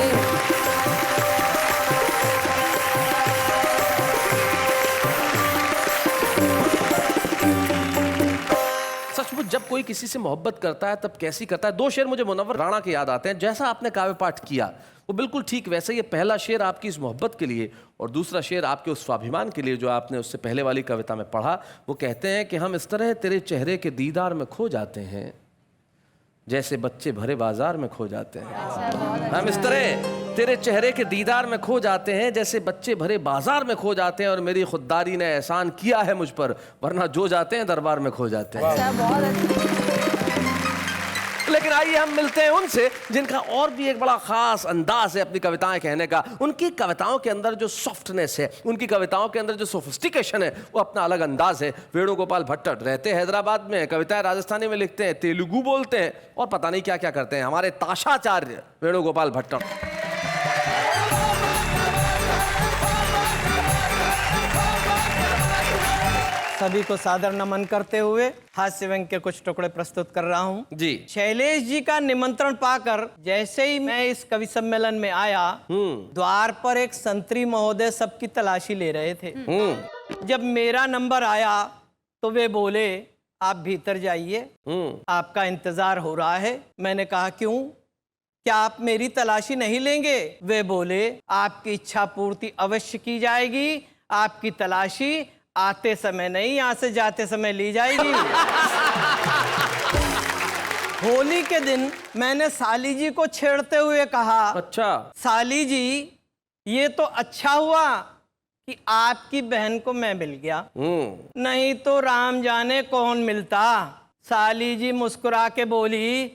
सचमुच जब कोई किसी से मोहब्बत करता है तब कैसी करता है। 2 शेर मुझे मुनव्वर राणा के याद आते हैं। जैसा आपने काव्य पाठ किया वो बिल्कुल ठीक वैसे ही। पहला शेर आपकी इस मोहब्बत के लिए और दूसरा शेर आपके उस स्वाभिमान के लिए जो आपने उससे पहले वाली कविता में पढ़ा। वो कहते हैं कि हम इस तरह तेरे चेहरे के दीदार में खो जाते हैं जैसे बच्चे भरे बाजार में खो जाते हैं। हम इस तरह तेरे चेहरे के दीदार में खो जाते हैं जैसे बच्चे भरे बाजार में खो जाते हैं, और मेरी खुददारी ने एहसान किया है मुझ पर, वरना जो जाते हैं दरबार में खो जाते हैं। लेकिन आइए हम मिलते हैं उनसे जिनका और भी एक बड़ा खास अंदाज है अपनी कविताएं कहने का। उनकी कविताओं के अंदर जो सॉफ्टनेस है, उनकी कविताओं के अंदर जो सोफिस्टिकेशन है, वो अपना अलग अंदाज है। वेणुगोपाल भट्टर रहते हैं हैदराबाद में, कविताएं राजस्थानी में लिखते हैं, तेलुगु बोलते हैं और पता नहीं क्या क्या करते हैं। हमारे ताशाचार्य वेणुगोपाल भट्टर। सभी को सादर नमन करते हुए हास्य व्यंग के कुछ टुकड़े प्रस्तुत कर रहा हूँ जी। शैलेश जी का निमंत्रण पाकर जैसे ही मैं इस कवि सम्मेलन में आया, द्वार पर एक संतरी महोदय सबकी तलाशी ले रहे थे। जब मेरा नंबर आया तो वे बोले आप भीतर जाइए, आपका इंतजार हो रहा है। मैंने कहा क्यों? क्या आप मेरी तलाशी नहीं लेंगे? वे बोले, आपकी इच्छा पूर्ति अवश्य की जाएगी, आपकी तलाशी आते समय नहीं, यहाँ से जाते समय ली जाएगी। होली के दिन मैंने साली जी को छेड़ते हुए कहा, अच्छा साली जी ये तो अच्छा हुआ कि आपकी बहन को मैं मिल गया, नहीं तो राम जाने कौन मिलता। साली जी मुस्कुरा के बोली,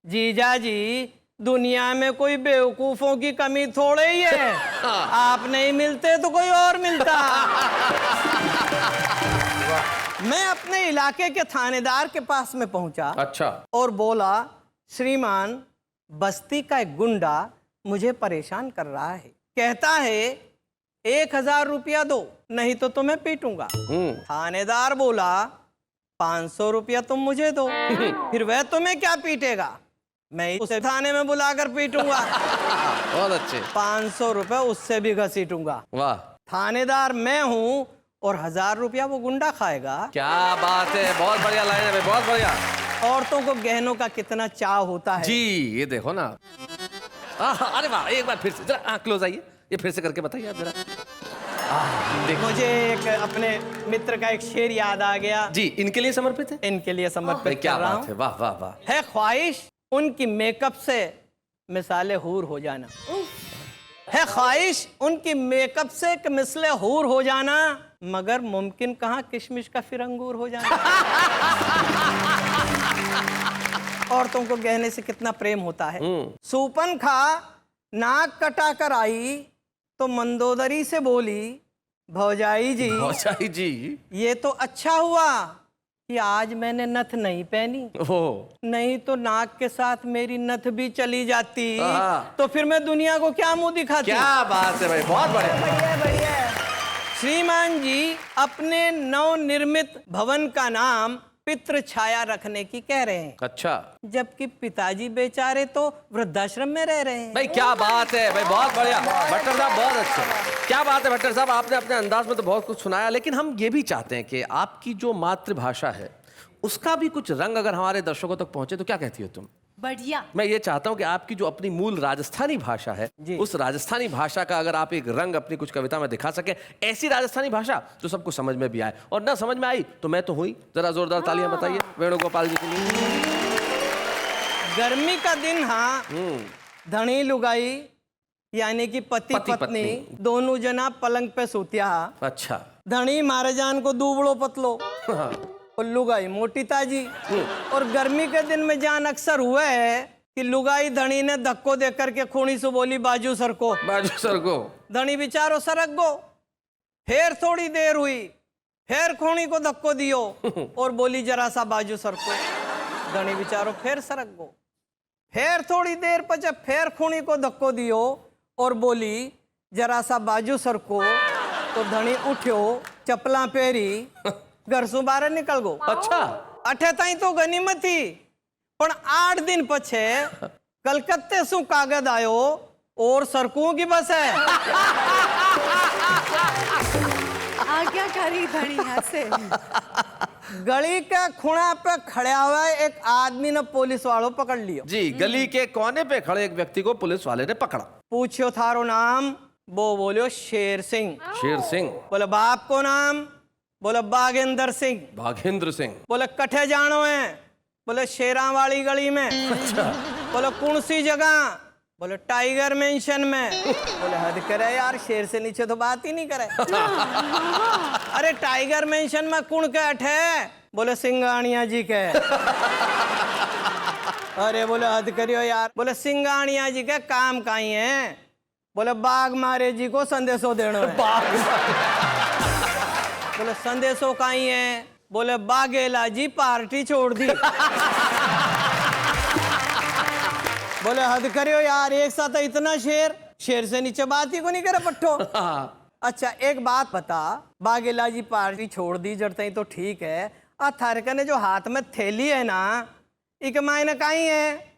जीजा जी दुनिया में कोई बेवकूफों की कमी थोड़े ही है, आप नहीं मिलते तो कोई और मिलता। मैं अपने इलाके के थानेदार के पास में पहुंचा, अच्छा, और बोला, श्रीमान बस्ती का एक गुंडा मुझे परेशान कर रहा है, कहता है 1000 रुपया दो नहीं तो तुम्हें पीटूंगा। थानेदार बोला, 500 रुपया तुम मुझे दो, फिर वह तुम्हें क्या पीटेगा, मैं उसे थाने में बुलाकर पीटूंगा। बहुत अच्छे। 500 रुपए उससे भी घसीटूंगा। वाह। थानेदार मैं हूँ और 1000 रुपया वो गुंडा खाएगा। क्या बात है, बहुत बढ़िया लाइन है भाई, बहुत बढ़िया। औरतों को गहनों का कितना चाह होता है जी, ये देखो ना। अरे वाह, एक बार फिर से जरा क्लोज आइए, ये फिर से करके बताइए आप जरा। मुझे एक अपने मित्र का एक शेर याद आ गया। जी, इनके लिए समर्पित है? इनके लिए समर्पित क्या कर रहा बात हूं। है, वाह वाह वाह। है ख्वाहिश उनकी मेकअप से मिसाले हूर हो जाना, है ख्वाहिश उनकी मेकअप से मिसले हूर हो जाना, मगर मुमकिन कहाँ किशमिश का फिर अंगूर हो जाना। औरतों को गहने से कितना प्रेम होता है। सूपन खा नाक कटा कर आई तो मंदोदरी से बोली, भौजाई जी, भौजाई जी ये तो अच्छा हुआ कि आज मैंने नथ नहीं पहनी, नहीं तो नाक के साथ मेरी नथ भी चली जाती तो फिर मैं दुनिया को क्या मुंह दिखाती। क्या बात है भाई, बहुत बढ़िया। बढ़िया। श्रीमान जी अपने नवनिर्मित भवन का नाम पितृ छाया रखने की कह रहे हैं। अच्छा, जबकि पिताजी बेचारे तो वृद्धाश्रम में रह रहे हैं। भाई क्या बात है भाई, बहुत बढ़िया भट्टर साहब, बहुत अच्छा। क्या बात है भट्टर साहब, आपने अपने अंदाज में तो बहुत कुछ सुनाया, लेकिन हम ये भी चाहते हैं कि आपकी जो मातृभाषा है उसका भी कुछ रंग अगर हमारे दर्शकों तक पहुंचे तो क्या कहती हो तुम? बढ़िया। मैं ये चाहता हूं कि आपकी जो अपनी मूल राजस्थानी भाषा है, उस राजस्थानी भाषा का अगर आप एक रंग अपनी कुछ कविता में दिखा सके, ऐसी राजस्थानी भाषा जो सबको समझ में भी आए, और ना समझ में आई तो मैं तो हुई। जरा जोरदार तालियां बताइए वेणुगोपाल जी के लिए। गर्मी का दिन, हाँ, धनी लुगाई यानी कि पति पत्नी दोनों जना पलंग पे सोतिया। अच्छा। धनी महाराजान को दूबड़ो पतलो और लुगाई मोटी ताजी। और गर्मी के दिन में जान अक्सर हुआ है कि लुगाई धनी ने धक्को दे करके खूनी से बोली, बाजू सरको, बाजू सरको। धनी बिचारो सरक गो। फिर थोड़ी देर हुई, फिर खूनी को धक्को दियो और बोली, जरा सा बाजू सरको। धनी बिचारो फिर सरक गो। फिर थोड़ी देर पचे फिर खूनी को धक्को दियो और बोली, जरा सा बाजू सरको। तो धनी उठ्यो, चपला पेरी, घर से बाहर निकल गो। अच्छा। अठे ताई तो गनीमत थी, पण 8 दिन पछे कलकत्ते सु कागज आयो और सरकुओं की बस है। आज्ञाकारी धनी यहाँ से। गली के खुणा पे खड़ा हुआ एक आदमी ने पुलिस वालों पकड़ लियो। जी, गली के कोने पे खड़े एक व्यक्ति को पुलिस वाले ने पकड़ा। पूछो थारो नाम, वो बोलो शेर सिंह। शेर सिंह। बोले बाप को नाम, बोले बागेंद्र सिंह। बागेंद्र सिंह। बोले कठे जानो है, बोले शेरा वाली गली में। अच्छा। बोले कौन सी जगह, बोले टाइगर मेंशन में। बोले हद करे यार, शेर से नीचे तो बात ही नहीं करे। अरे टाइगर मेंशन में कौन के अठे, बोले सिंगानिया जी के। अरे बोले हद करियो यार, बोले सिंगानिया जी के काम काई है, बोले बाघ मारे जी को संदेशो देना है। बोले संदेशो काई है, बोले बाघेला जी पार्टी छोड़ दी। बोले हद करियो यार, एक साथ इतना शेर, शेर से नीचे बात ही को नहीं करे पट्टो। अच्छा एक बात बता, बाघेला जी पार्टी छोड़ दी जड़ते तो ठीक है, और थारका ने जो हाथ में थैली है ना, इक मायने काई है,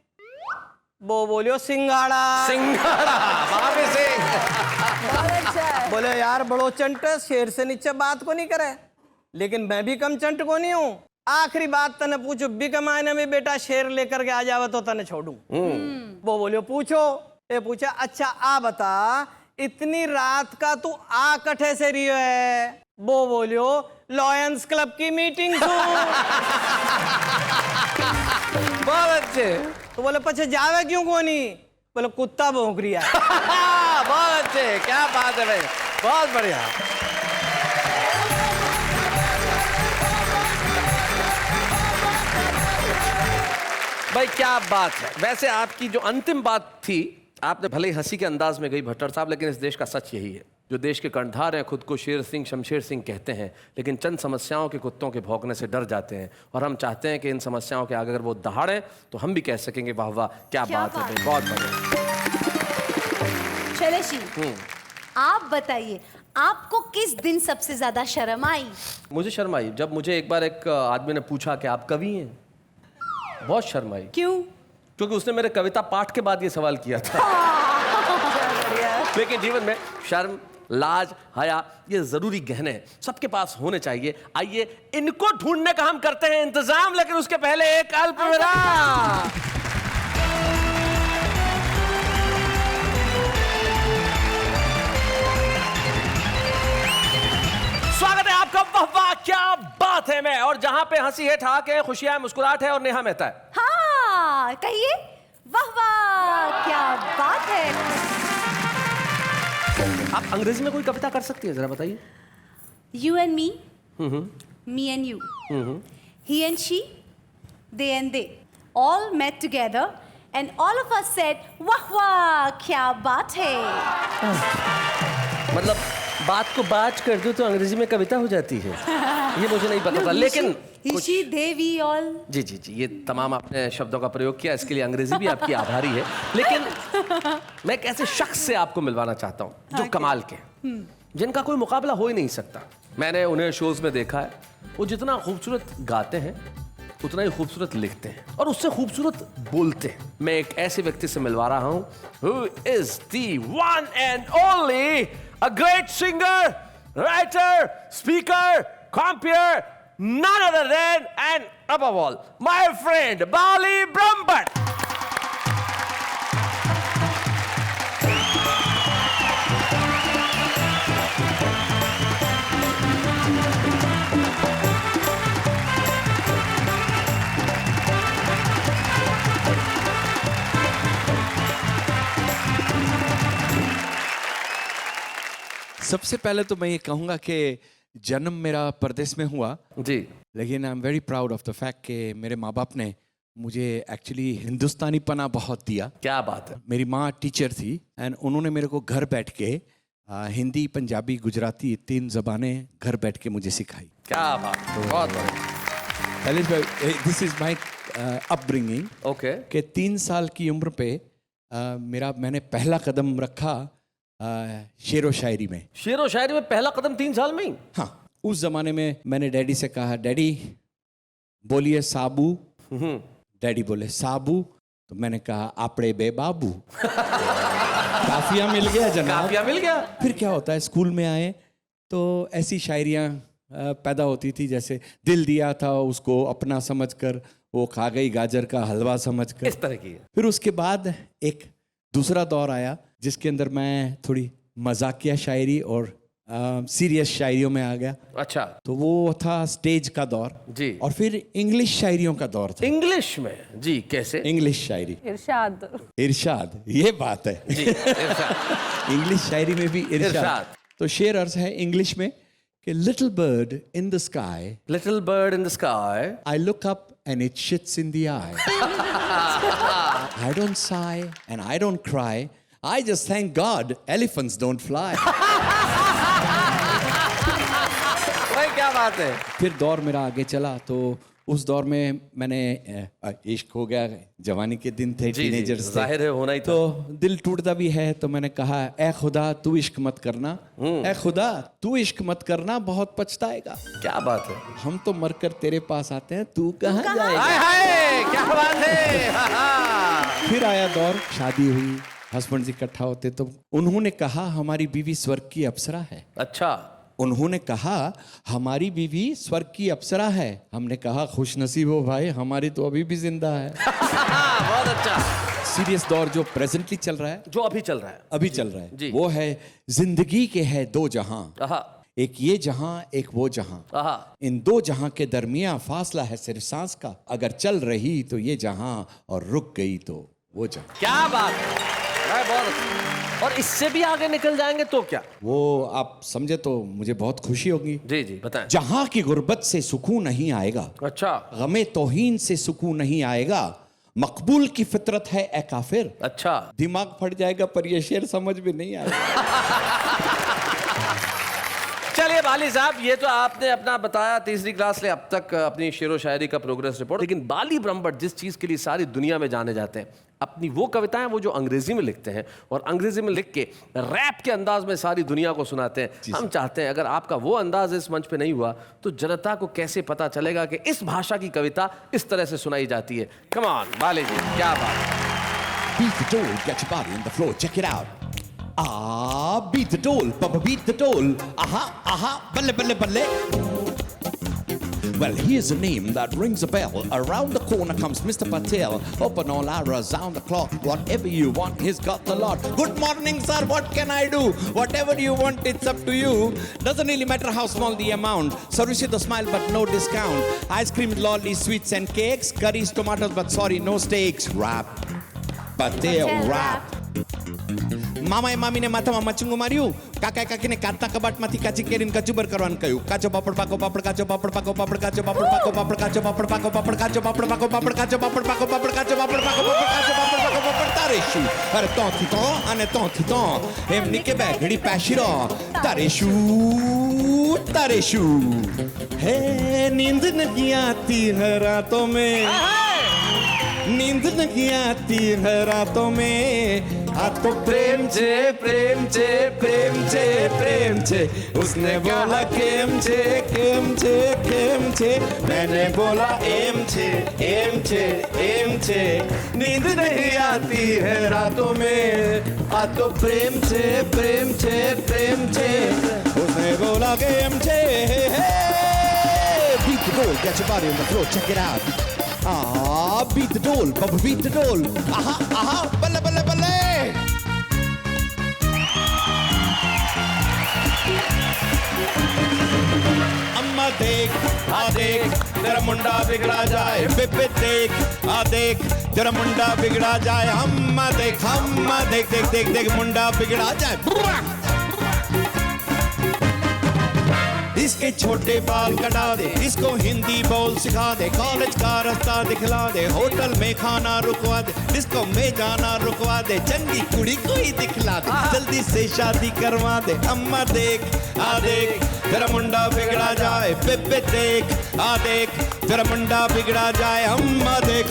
वो बोलियो सिंघाड़ा। सिंघाड़ा, बाबे सिंह। बोले यार बड़ो चंट, शेर से नीचे बात को नहीं करे, लेकिन मैं भी कम चंट को नहीं हूँ। आखिरी बात तने पूछो बी के मायने में बेटा शेर लेकर के आ जावे तो तने छोड़ू। वो बोलियो पूछो। ये पूछा अच्छा आ बता इतनी रात का तू आ कठे से रियो है? वो बोलियो लॉयंस क्लब की मीटिंग थी। बहुत अच्छे। तो बोले पछे जावे क्यों कोनी? बोले कुत्ता भौंक रिया है। बहुत अच्छे, क्या बात है भाई, बहुत बढ़िया। भाई क्या बात है। वैसे आपकी जो अंतिम बात थी, आपने भले ही हंसी के अंदाज में गई भट्टर साहब, लेकिन इस देश का सच यही है। जो देश के कर्णधार हैं खुद को शेर सिंह शमशेर सिंह कहते हैं, लेकिन चंद समस्याओं के कुत्तों के भौंकने से डर जाते हैं। और हम चाहते हैं कि इन समस्याओं के आगे अगर वो दहाड़ें तो हम भी कह सकेंगे वाह वाह क्या बात है भाई, बहुत बढ़िया। शैलेश जी, आप बताइए आपको किस दिन सबसे ज्यादा शर्म आई? मुझे शर्म आई जब मुझे एक बार एक आदमी ने पूछा कि आप कवि हैं। बहुत शर्म आई। क्यों? क्योंकि उसने मेरे कविता पाठ के बाद ये सवाल किया था। लेकिन जीवन में शर्म, लाज, हया ये जरूरी गहने सबके पास होने चाहिए। आइए इनको ढूंढने का हम करते हैं इंतजाम, लेकिन उसके पहले एक अल्प विराम। स्वागत है आपका वाह वाह क्या बात है में, और जहां पे हंसी है, ठहाके है, खुशियां है, मुस्कुराहट है और नेहा मेहता है। हाँ कहिए वाह वाह क्या बात है। आप अंग्रेजी में कोई कविता कर सकती है, जरा बताइए। You and me, me and you, he and she, they and they, all met together and all of us said वाह वाह क्या बात है। मतलब बात को बात कर दो तो अंग्रेजी में कविता हो जाती है, ये मुझे नहीं पता था। लेकिन ऋषि देवी ऑल। जी जी जी, ये तमाम आपने शब्दों का प्रयोग किया, इसके लिए अंग्रेजी भी आपकी आभारी है। लेकिन मैं एक ऐसे शख्स से आपको मिलवाना चाहता हूँ जो कमाल के, जिनका कोई मुकाबला हो ही नहीं सकता। मैंने उन्हें शोज में देखा है, वो जितना खूबसूरत गाते हैं उतना ही खूबसूरत लिखते हैं और उससे खूबसूरत बोलते हैं। मैं एक ऐसे व्यक्ति से मिलवा रहा हूँ who is the one and only a great singer, writer, speaker, compeer, none other than and above all my friend Bali Brahmbhatt. सबसे पहले तो मैं ये कहूँगा कि जन्म मेरा परदेश में हुआ जी, लेकिन I am very proud of the fact कि मेरे माँ बाप ने मुझे एक्चुअली हिंदुस्तानी पना बहुत दिया। क्या बात है। मेरी माँ टीचर थी एंड उन्होंने मेरे को घर बैठ के हिंदी, पंजाबी, गुजराती 3 ज़बानें घर बैठ के मुझे सिखाई। क्या बात है, बहुत बढ़िया। This is my upbringing. Okay. कि 3 साल की उम्र पे मैंने पहला कदम रखा शेरो शायरी में। शेरो शायरी में पहला कदम 3 साल में ही? हाँ, उस जमाने में मैंने डैडी से कहा डैडी बोलिए साबू। डैडी बोले साबू, तो मैंने कहा आपड़े बे बाबू। काफिया मिल गया जनाब, काफिया मिल गया। फिर क्या होता है, स्कूल में आए तो ऐसी शायरियाँ पैदा होती थी जैसे दिल दिया था उसको अपना समझकर, वो खा गई गाजर का हलवा समझकर, इस तरह की। फिर उसके बाद एक दूसरा दौर आया जिसके अंदर मैं थोड़ी मजाकिया शायरी और सीरियस शायरियों में आ गया। अच्छा। तो वो था स्टेज का दौर जी। और फिर इंग्लिश शायरियों का दौर था। इंग्लिश में? जी, कैसे? इंग्लिश शायरी, इरशाद। इरशाद, ये बात है जी, इरशाद। इंग्लिश शायरी में भी इरशाद। तो शेर अर्ज है इंग्लिश में कि little bird in the sky, little bird in the sky, I look up and it shits in the eye. I don't sigh and I don't cry. I just thank God elephants don't fly. भाई क्या बात है। फिर दौर मेरा आगे चला तो उस दौर में मैंने इश्क हो गया, जवानी के दिन थे, टीनेजर्स थे, जाहिर है होना ही था। तो दिल टूटता भी है, तो मैंने कहा ए खुदा तू इश्क मत करना, ए खुदा तू इश्क मत करना, बहुत पछताएगा। क्या बात है। हम तो मरकर तेरे पास आते हैं, तू कहाँ जाएगा। हाय हाय क्या बात है। फिर आया दौर, शादी हुई, हस्बैंड इकट्ठा होते, तो उन्होंने कहा हमारी बीवी स्वर्ग की अप्सरा है। अच्छा। उन्होंने कहा हमारी बीवी स्वर्ग की अप्सरा है। हमने कहा खुश नसीब हो भाई, हमारी तो अभी भी जिंदा है। बहुत अच्छा। सीरियस दौर जो प्रेजेंटली चल रहा है, जो अभी चल रहा है, अभी चल रहा है जी। वो है जिंदगी के है दो जहां, एक ये जहां एक वो जहां। इन दो जहां के दरमियान फासला है सिर्फ सांस का। अगर चल रही तो ये जहां और रुक गई तो वो जहां। क्या बात है, बहुत अच्छा। और इससे भी आगे निकल जाएंगे तो क्या? वो आप समझे तो मुझे बहुत खुशी होगी। जी जी बताएं। जहां की गुर्बत से सुकून नहीं आएगा, अच्छा, गमे तौहीन से सुकून नहीं आएगा, मकबूल की फितरत है ए काफिर। अच्छा, दिमाग फट जाएगा पर ये शेर समझ में नहीं आएगा। चलिए बाली साहब, ये तो आपने अपना बताया तीसरी क्लास से अब तक अपनी शेरो शायरी का प्रोग्रेस रिपोर्ट, लेकिन बाली ब्रह्मभट्ट जिस चीज के लिए सारी दुनिया में जाने जाते हैं, अपनी वो कविताएं वो जो अंग्रेजी में लिखते हैं और अंग्रेजी में लिख के रैप के अंदाज में सारी दुनिया को सुनाते हैं। हम चाहते हैं अगर आपका वो अंदाज इस मंच पे नहीं हुआ तो जनता को कैसे पता चलेगा कि इस भाषा की कविता इस तरह से सुनाई जाती है। कम ऑन बाली जी, क्या बात। Beat the dole, get your body on the floor, check it out. Ah, beat the dole, Papa beat the dole. Aha, aha, balle, balle, balle. Well, here's a name that rings a bell. Around the corner comes Mr. Patel. Open all hours round the clock. Whatever you want, he's got the lot. Good morning, sir. What can I do? Whatever you want, it's up to you. Doesn't really matter how small the amount. Service with a smile, but no discount. Ice cream, lollies, sweets, and cakes. Curries, tomatoes, but sorry, no steaks. Rap. Patel rap. Mama and mami ne mata mama cungu mariu. Kakak kakak ne kata kabat mati kaci kerin kaju berkaruan kayu. Kaco papar pako papar kaco papar pako papar kaco papar pako papar kaco papar pako papar kaco papar pako papar kaco papar pako papar kaco papar pako papar kaco papar pako papar tareshu. Are ton ane ton. Emni ke bagdi pashiro. Tareshu. Hey, नींद नहीं आती है रातों में. नींद नहीं आती है रातों में. आ तो प्रेम छे प्रेम छे प्रेम छे प्रेम छे. उसने बोला केम छे केम छे केम छे. मैंने बोला एम छे एम छे एम छे. नींद नहीं आती है रातों में. आ तो प्रेम छे प्रेम छे प्रेम छे. उसने बोला केम छे. Beat the dole, get your body on the floor, check it out. Ah, beat the dole, Baba beat the dole. Aha, aha, balle, balle, balle. अम्मा देख, आ देख, तेरा मुंडा बिगड़ा जाए. बेबे देख, आ देख, तेरा मुंडा बिगड़ा जाए. अम्मा देख, देख, देख, देख, मुंडा बिगड़ा जाए. इसके छोटे बाल कटा दे, इसको हिंदी बोल सिखा दे. कॉलेज का रास्ता दिखला दे, होटल में खाना रुकवा दे, डिस्को में जाना रुकवा दे. चंगी कुड़ी कोई दिखला दे, जल्दी से शादी करवा दे. अम्मा देख, आ देख, तेरा मुंडा बिगड़ा जाए. बेबे देख, आ देख, तेरा मुंडा बिगड़ा जाए. अम्मा देख,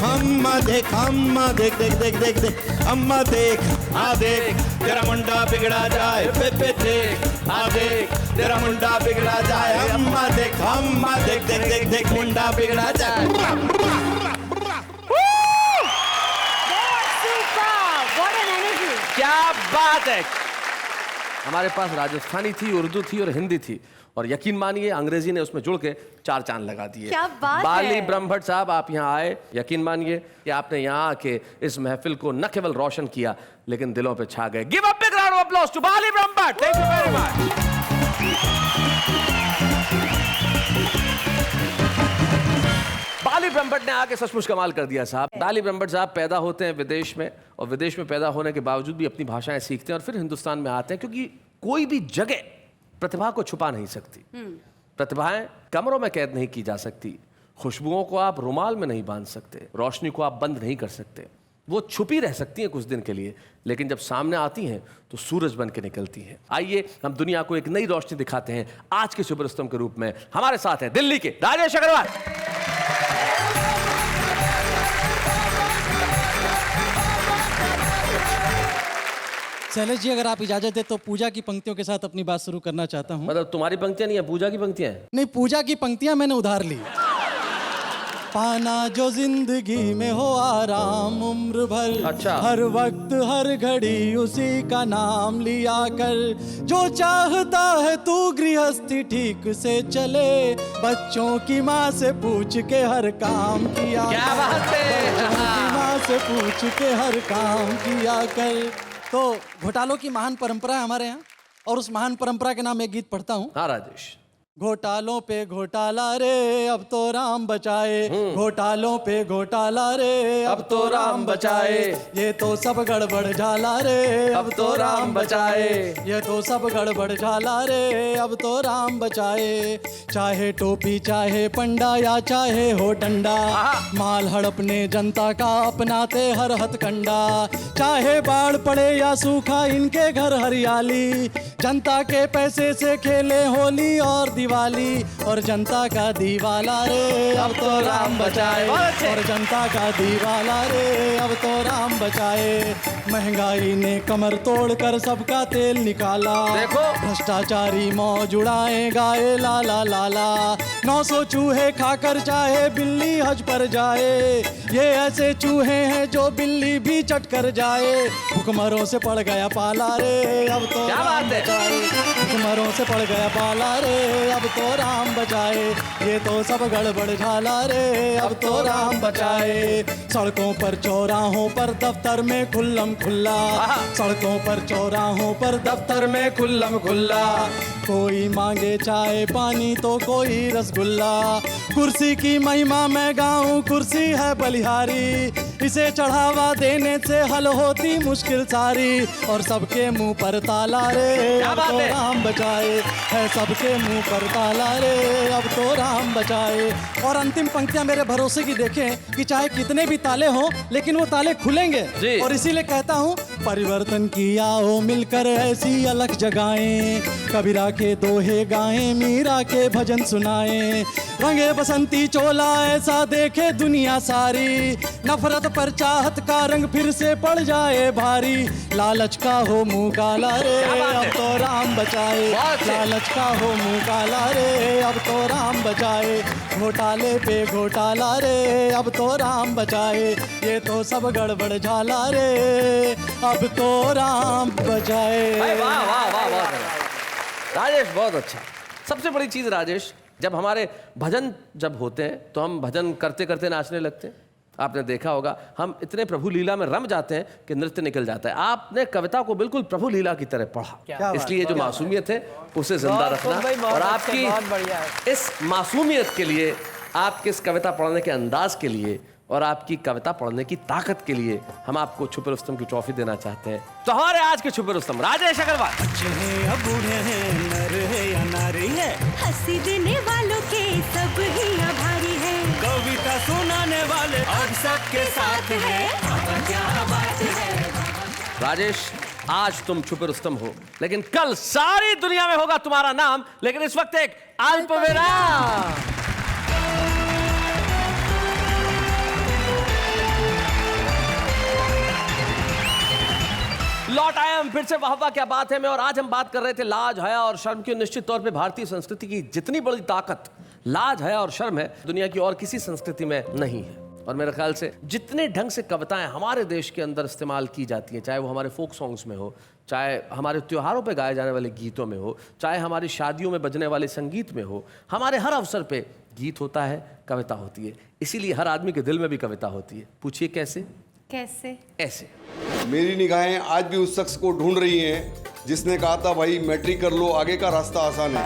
देख, देख, देख, देख. अम्मा देख, आ देख, तेरा मुंडा बिगड़ा जाए. बेबे देख, आ देख, तेरा मुंडा बिगड़ा जाए. अम्मा देख, देख, देख, देख, मुंडा बिगड़ा जाए. क्या बात है। हमारे पास राजस्थानी थी, उर्दू थी और हिंदी थी, और यकीन मानिए अंग्रेजी ने उसमें जुड़ के 4 चांद लगा दिए. क्या बात बाली है। ब्रह्मभट्ट साहब, आप यहाँ आए, यकीन मानिए कि आपने यहाँ आके इस महफिल को न केवल रोशन किया लेकिन दिलों पे छा गए. Give a big round of applause to Bali Brahmbhatt. Thank you very much. Bali Brahmbhatt ने आके सचमुच कमाल कर दिया साहब. बाली ब्रह्मभट्ट साहब पैदा होते हैं विदेश में, और विदेश में पैदा होने के बावजूद भी अपनी भाषाएं सीखते हैं और फिर हिंदुस्तान में आते हैं, क्योंकि कोई भी जगह प्रतिभा को छुपा नहीं सकती. प्रतिभाएं कमरों में कैद नहीं की जा सकती. खुशबुओं को आप रुमाल में नहीं बांध सकते, रोशनी को आप बंद नहीं कर सकते. वो छुपी रह सकती हैं कुछ दिन के लिए, लेकिन जब सामने आती हैं तो सूरज बन के निकलती हैं. आइए हम दुनिया को एक नई रोशनी दिखाते हैं. आज के सुपरस्टार के रूप में हमारे साथ हैं दिल्ली के राजेश अग्रवाल. शैलेश जी, अगर आप इजाजत दे तो पूजा की पंक्तियों के साथ अपनी बात शुरू करना चाहता हूँ. मतलब तुम्हारी पंक्तियां नहीं है, पूजा की पंक्तियां हैं? नहीं, पूजा की पंक्तियां मैंने उधार ली. पाना जो जिंदगी में हो आराम उम्र भर। अच्छा। हर वक्त हर घड़ी उसी का नाम लिया कर। जो चाहता है तू गृहस्थी ठीक से चले, बच्चों की माँ से पूछ के हर काम किया क्या कर। बात है। बच्चों की माँ से पूछ के हर काम किया कर। तो घोटालों की महान परंपरा है हमारे यहाँ, और उस महान परंपरा के नाम एक गीत पढ़ता हूँ। हाँ राजेश। घोटालों पे घोटाला रे अब तो राम बचाए, घोटालों पे घोटाला रे अब तो राम बचाए। ये तो सब गड़बड़ झाला रे अब तो राम बचाए, ये तो सब गड़बड़ झाला रे अब तो राम बचाए। चाहे टोपी चाहे पंडा या चाहे हो डंडा, माल हड़पने जनता का अपनाते हर हथकंडा। चाहे बाढ़ पड़े या सूखा इनके घर हरियाली, जनता के पैसे से खेले होली और दिवाली। और जनता का दीवाला रे अब तो राम बचाए, और जनता का दीवाला रे अब तो राम बचाए। महंगाई ने कमर तोड़कर सबका तेल निकाला, देखो भ्रष्टाचारी मौज उड़ाए गाए लाला लाला। 900 चूहे खाकर चाहे बिल्ली हज पर जाए, ये ऐसे चूहे हैं जो बिल्ली भी चट कर जाए। भुखमरों से पड़ गया पाला रे अब तो राम बचाए, भुखमरों से पड़ गया पाला रे अब तो राम बचाए। ये तो सब गड़बड़ झाला रे अब तो राम बचाए। सड़कों पर चौराहों पर दफ्तर में खुल्लम खुल्ला, सड़कों पर चौराहों पर दफ्तर में खुल्लम खुल्ला। कोई मांगे चाय पानी तो कोई रसगुल्ला, कुर्सी की महिमा मैं गाऊं कुर्सी है बलिहारी। इसे चढ़ावा देने से हल होती मुश्किल सारी, और सबके मुंह पर ताला रे अब तो राम बचाए, है सबके मुंह पर ताला रे अब तो राम बचाए। और अंतिम पंक्तियां मेरे भरोसे की देखें कि चाहे कितने भी ताले हों लेकिन वो ताले खुलेंगे। और इसीलिए कहता हूँ परिवर्तन की आओ मिलकर ऐसी अलख जगाएं, कबीरा के दोहे गाएं मीरा के भजन सुनाएं। रंगे बसंती चोला ऐसा देखे दुनिया सारी, नफरत पर चाहत का रंग फिर से पड़ जाए भारी। लालच का हो मुंह काला रे अब तो राम बचाए, लालच का हो मुंह काला रे अब तो राम बचाए। घोटाले पे घोटाला रे अब तो राम बचाए, ये तो सब गड़बड़ झाला रे अब तो राम बचाए। वाह वाह वाह वाह राजेश, बहुत अच्छा। सबसे बड़ी चीज राजेश, जब हमारे भजन जब होते हैं तो हम भजन करते करते नाचने लगते हैं। आपने देखा होगा हम इतने प्रभु लीला में रम जाते हैं कि नृत्य निकल जाता है। आपने कविता को बिल्कुल प्रभु लीला की तरह पढ़ा, इसलिए जो मासूमियत है उसे जिंदा रखना, और आपकी इस मासूमियत के लिए, आपके इस कविता पढ़ने के अंदाज के लिए और आपकी कविता पढ़ने की ताकत के लिए हम आपको छुपे रुस्तम की ट्रॉफी देना चाहते हैं। तो हमारे आज के छुपे रुस्तम राजेश अग्रवाल। अच्छे हैं या बूढ़े हैं, नर है या नारी है, हंसी देने वालों के सब ही आभारी है। कविता सुनाने वाले अब सबके साथ है, क्या बात है। राजेश, आज तुम छुपे रुस्तम हो, लेकिन कल सारी दुनिया में होगा तुम्हारा नाम। लेकिन इस वक्त एक अल्पविराम। लौट आए हम फिर से, वाह वाह क्या बात है में। और आज हम बात कर रहे थे लाज, हया और शर्म की। निश्चित तौर पे भारतीय संस्कृति की जितनी बड़ी ताकत लाज, हया और शर्म है, दुनिया की और किसी संस्कृति में नहीं है। और मेरे ख्याल से जितने ढंग से कविताएं हमारे देश के अंदर इस्तेमाल की जाती हैं, चाहे वो हमारे फोक सॉन्ग्स में हो, चाहे हमारे त्योहारों पे गाए जाने वाले गीतों में हो, चाहे हमारी शादियों में बजने वाले संगीत में हो, हमारे हर अवसर पे गीत होता है, कविता होती है। इसीलिए हर आदमी के दिल में भी कविता होती है। पूछिए कैसे? कैसे? ऐसे। मेरी निगाहें आज भी उस शख्स को ढूंढ रही हैं जिसने कहा था भाई मैट्रिक कर लो, आगे का रास्ता आसान है।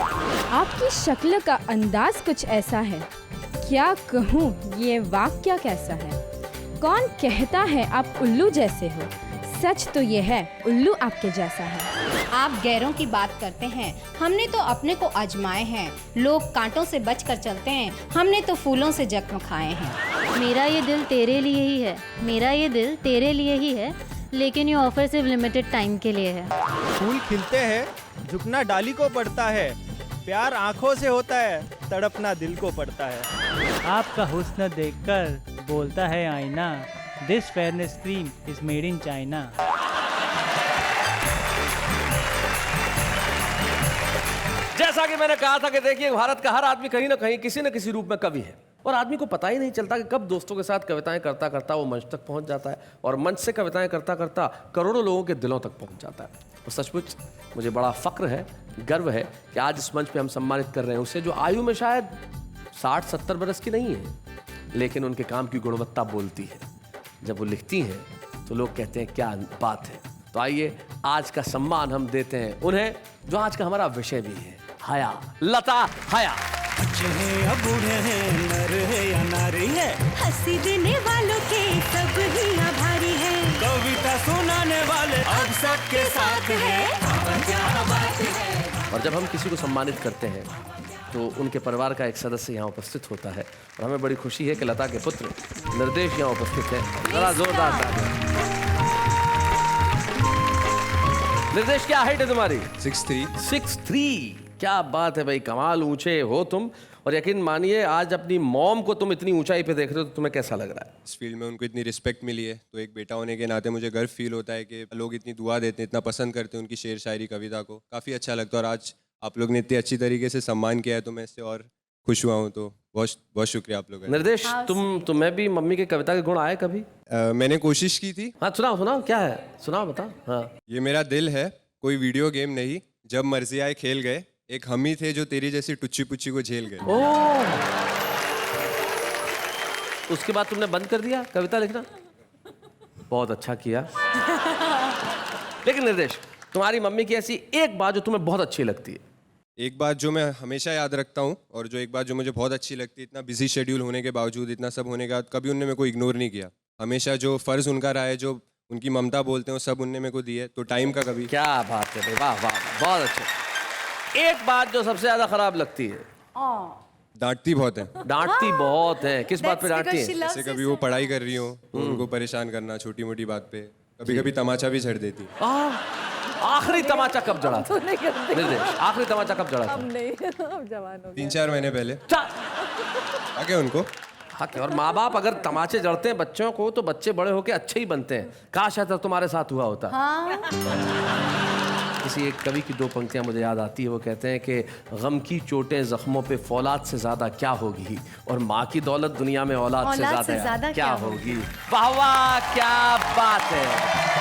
आपकी शक्ल का अंदाज कुछ ऐसा है, क्या कहूँ ये वाक्य कैसा है। कौन कहता है आप उल्लू जैसे हो, सच तो ये है उल्लू आपके जैसा है। आप गैरों की बात करते हैं, हमने तो अपने को आजमाए हैं। लोग कांटों से बचकर चलते हैं, हमने तो फूलों से जख्म खाए हैं। मेरा ये दिल तेरे लिए ही है, मेरा ये दिल तेरे लिए ही है, लेकिन ये ऑफर सिर्फ लिमिटेड टाइम के लिए है। फूल खिलते हैं, झुकना डाली को पड़ता है, प्यार आंखों से होता है, तड़पना दिल को पड़ता है। आपका हुस्न देखकर बोलता है आईना, this fairness cream is made in China. जैसा कि मैंने कहा था कि देखिए, भारत का हर आदमी कहीं ना कहीं किसी न किसी रूप में कवि है। और आदमी को पता ही नहीं चलता कि कब दोस्तों के साथ कविताएं करता करता वो मंच तक पहुंच जाता है और मंच से कविताएं करता करता करोड़ों लोगों के दिलों तक पहुंच जाता है। और सचमुच मुझे बड़ा फक्र है, गर्व है कि आज इस मंच पे हम सम्मानित कर रहे हैं उसे जो आयु में शायद 60-70 बरस की नहीं है, लेकिन उनके काम की गुणवत्ता बोलती है। जब वो लिखती हैं तो लोग कहते हैं क्या बात है। तो आइए आज का सम्मान हम देते हैं उन्हें जो आज का हमारा विषय भी है, हया, लता हया। बच्चे हैं या बूढ़े हैं, नर है या नारी है, हंसी देने वालों के सब ही आभारी है। कविता सुनाने वाले अब सबके साथ है, क्या बात है। और जब हम किसी को सम्मानित करते हैं तो उनके परिवार का एक सदस्य यहाँ उपस्थित होता है और हमें बड़ी खुशी है कि लता के पुत्र निर्देश यहाँ उपस्थित है। बड़ा जोरदार तालियां। निर्देश क्या हाइट है तुम्हारी? 6'3". क्या बात है भाई, कमाल ऊंचे हो तुम। और यकीन मानिए आज अपनी मॉम को तुम इतनी ऊंचाई पे देख रहे हो तो तुम्हें कैसा लग रहा है? इस फील्ड में उनको इतनी रिस्पेक्ट मिली है तो एक बेटा होने के नाते मुझे गर्व फील होता है कि लोग इतनी दुआ देते हैं, इतना पसंद करते हैं उनकी शेर शायरी कविता को। काफ़ी अच्छा लगता है और आज आप लोग ने इतनी अच्छी तरीके से सम्मान किया है तो मैं इससे और खुश हुआ हूँ। तो बहुत बहुत शुक्रिया आप लोगों का। निर्देश तुम्हें भी मम्मी के कविता के गुण आए कभी? मैंने कोशिश की थी। हाँ सुनाओ क्या है, सुनाओ बता। हाँ, ये मेरा दिल है, कोई वीडियो गेम नहीं, जब मर्जी आए खेल गए, एक हम ही थे जो तेरी जैसी टुच्ची पुच्ची को झेल गए। उसके बाद तुमने बंद कर दिया कविता लिखना? बहुत अच्छा किया। लेकिन निर्देश, तुम्हारी मम्मी की ऐसी एक बात जो तुम्हें बहुत अच्छी लगती है? एक बात जो मैं हमेशा याद रखता हूँ और जो एक बात जो मुझे बहुत अच्छी लगती है, इतना बिजी शेड्यूल होने के बावजूद, इतना सब होने के बाद कभी उनने मेरे को इग्नोर नहीं किया। हमेशा जो फ़र्ज़ उनका रहा है, जो उनकी ममता बोलते हैं, वो सब उनने मेरे को दी है। तो टाइम का कभी। क्या बात है, वाह वाह, बहुत अच्छा। एक बात जो सबसे ज्यादा खराब लगती है? डांटती बहुत है। डांटती बहुत है, किस बात पे डांटती है? जैसे कभी वो पढ़ाई कर रही हो तो उनको परेशान करना छोटी मोटी बात पे, कभी कभी तमाचा भी छड़ देती। आखिरी तमाचा कब जड़ा था? निर्देश, आखिरी तमाचा कब जड़ा था? 3-4 महीने पहले। आगे उनको हक है। और माँ बाप अगर तमाचे जड़ते हैं बच्चों को तो बच्चे बड़े होके अच्छे ही बनते हैं। काश ऐसा तुम्हारे साथ हुआ होता। किसी एक कवि की 2 पंक्तियां मुझे याद आती है, वो कहते हैं कि गम की चोटें जख्मों पे फौलाद से ज्यादा क्या होगी, और माँ की दौलत दुनिया में औलाद से ज्यादा क्या होगी। वाह वाह, क्या बात है।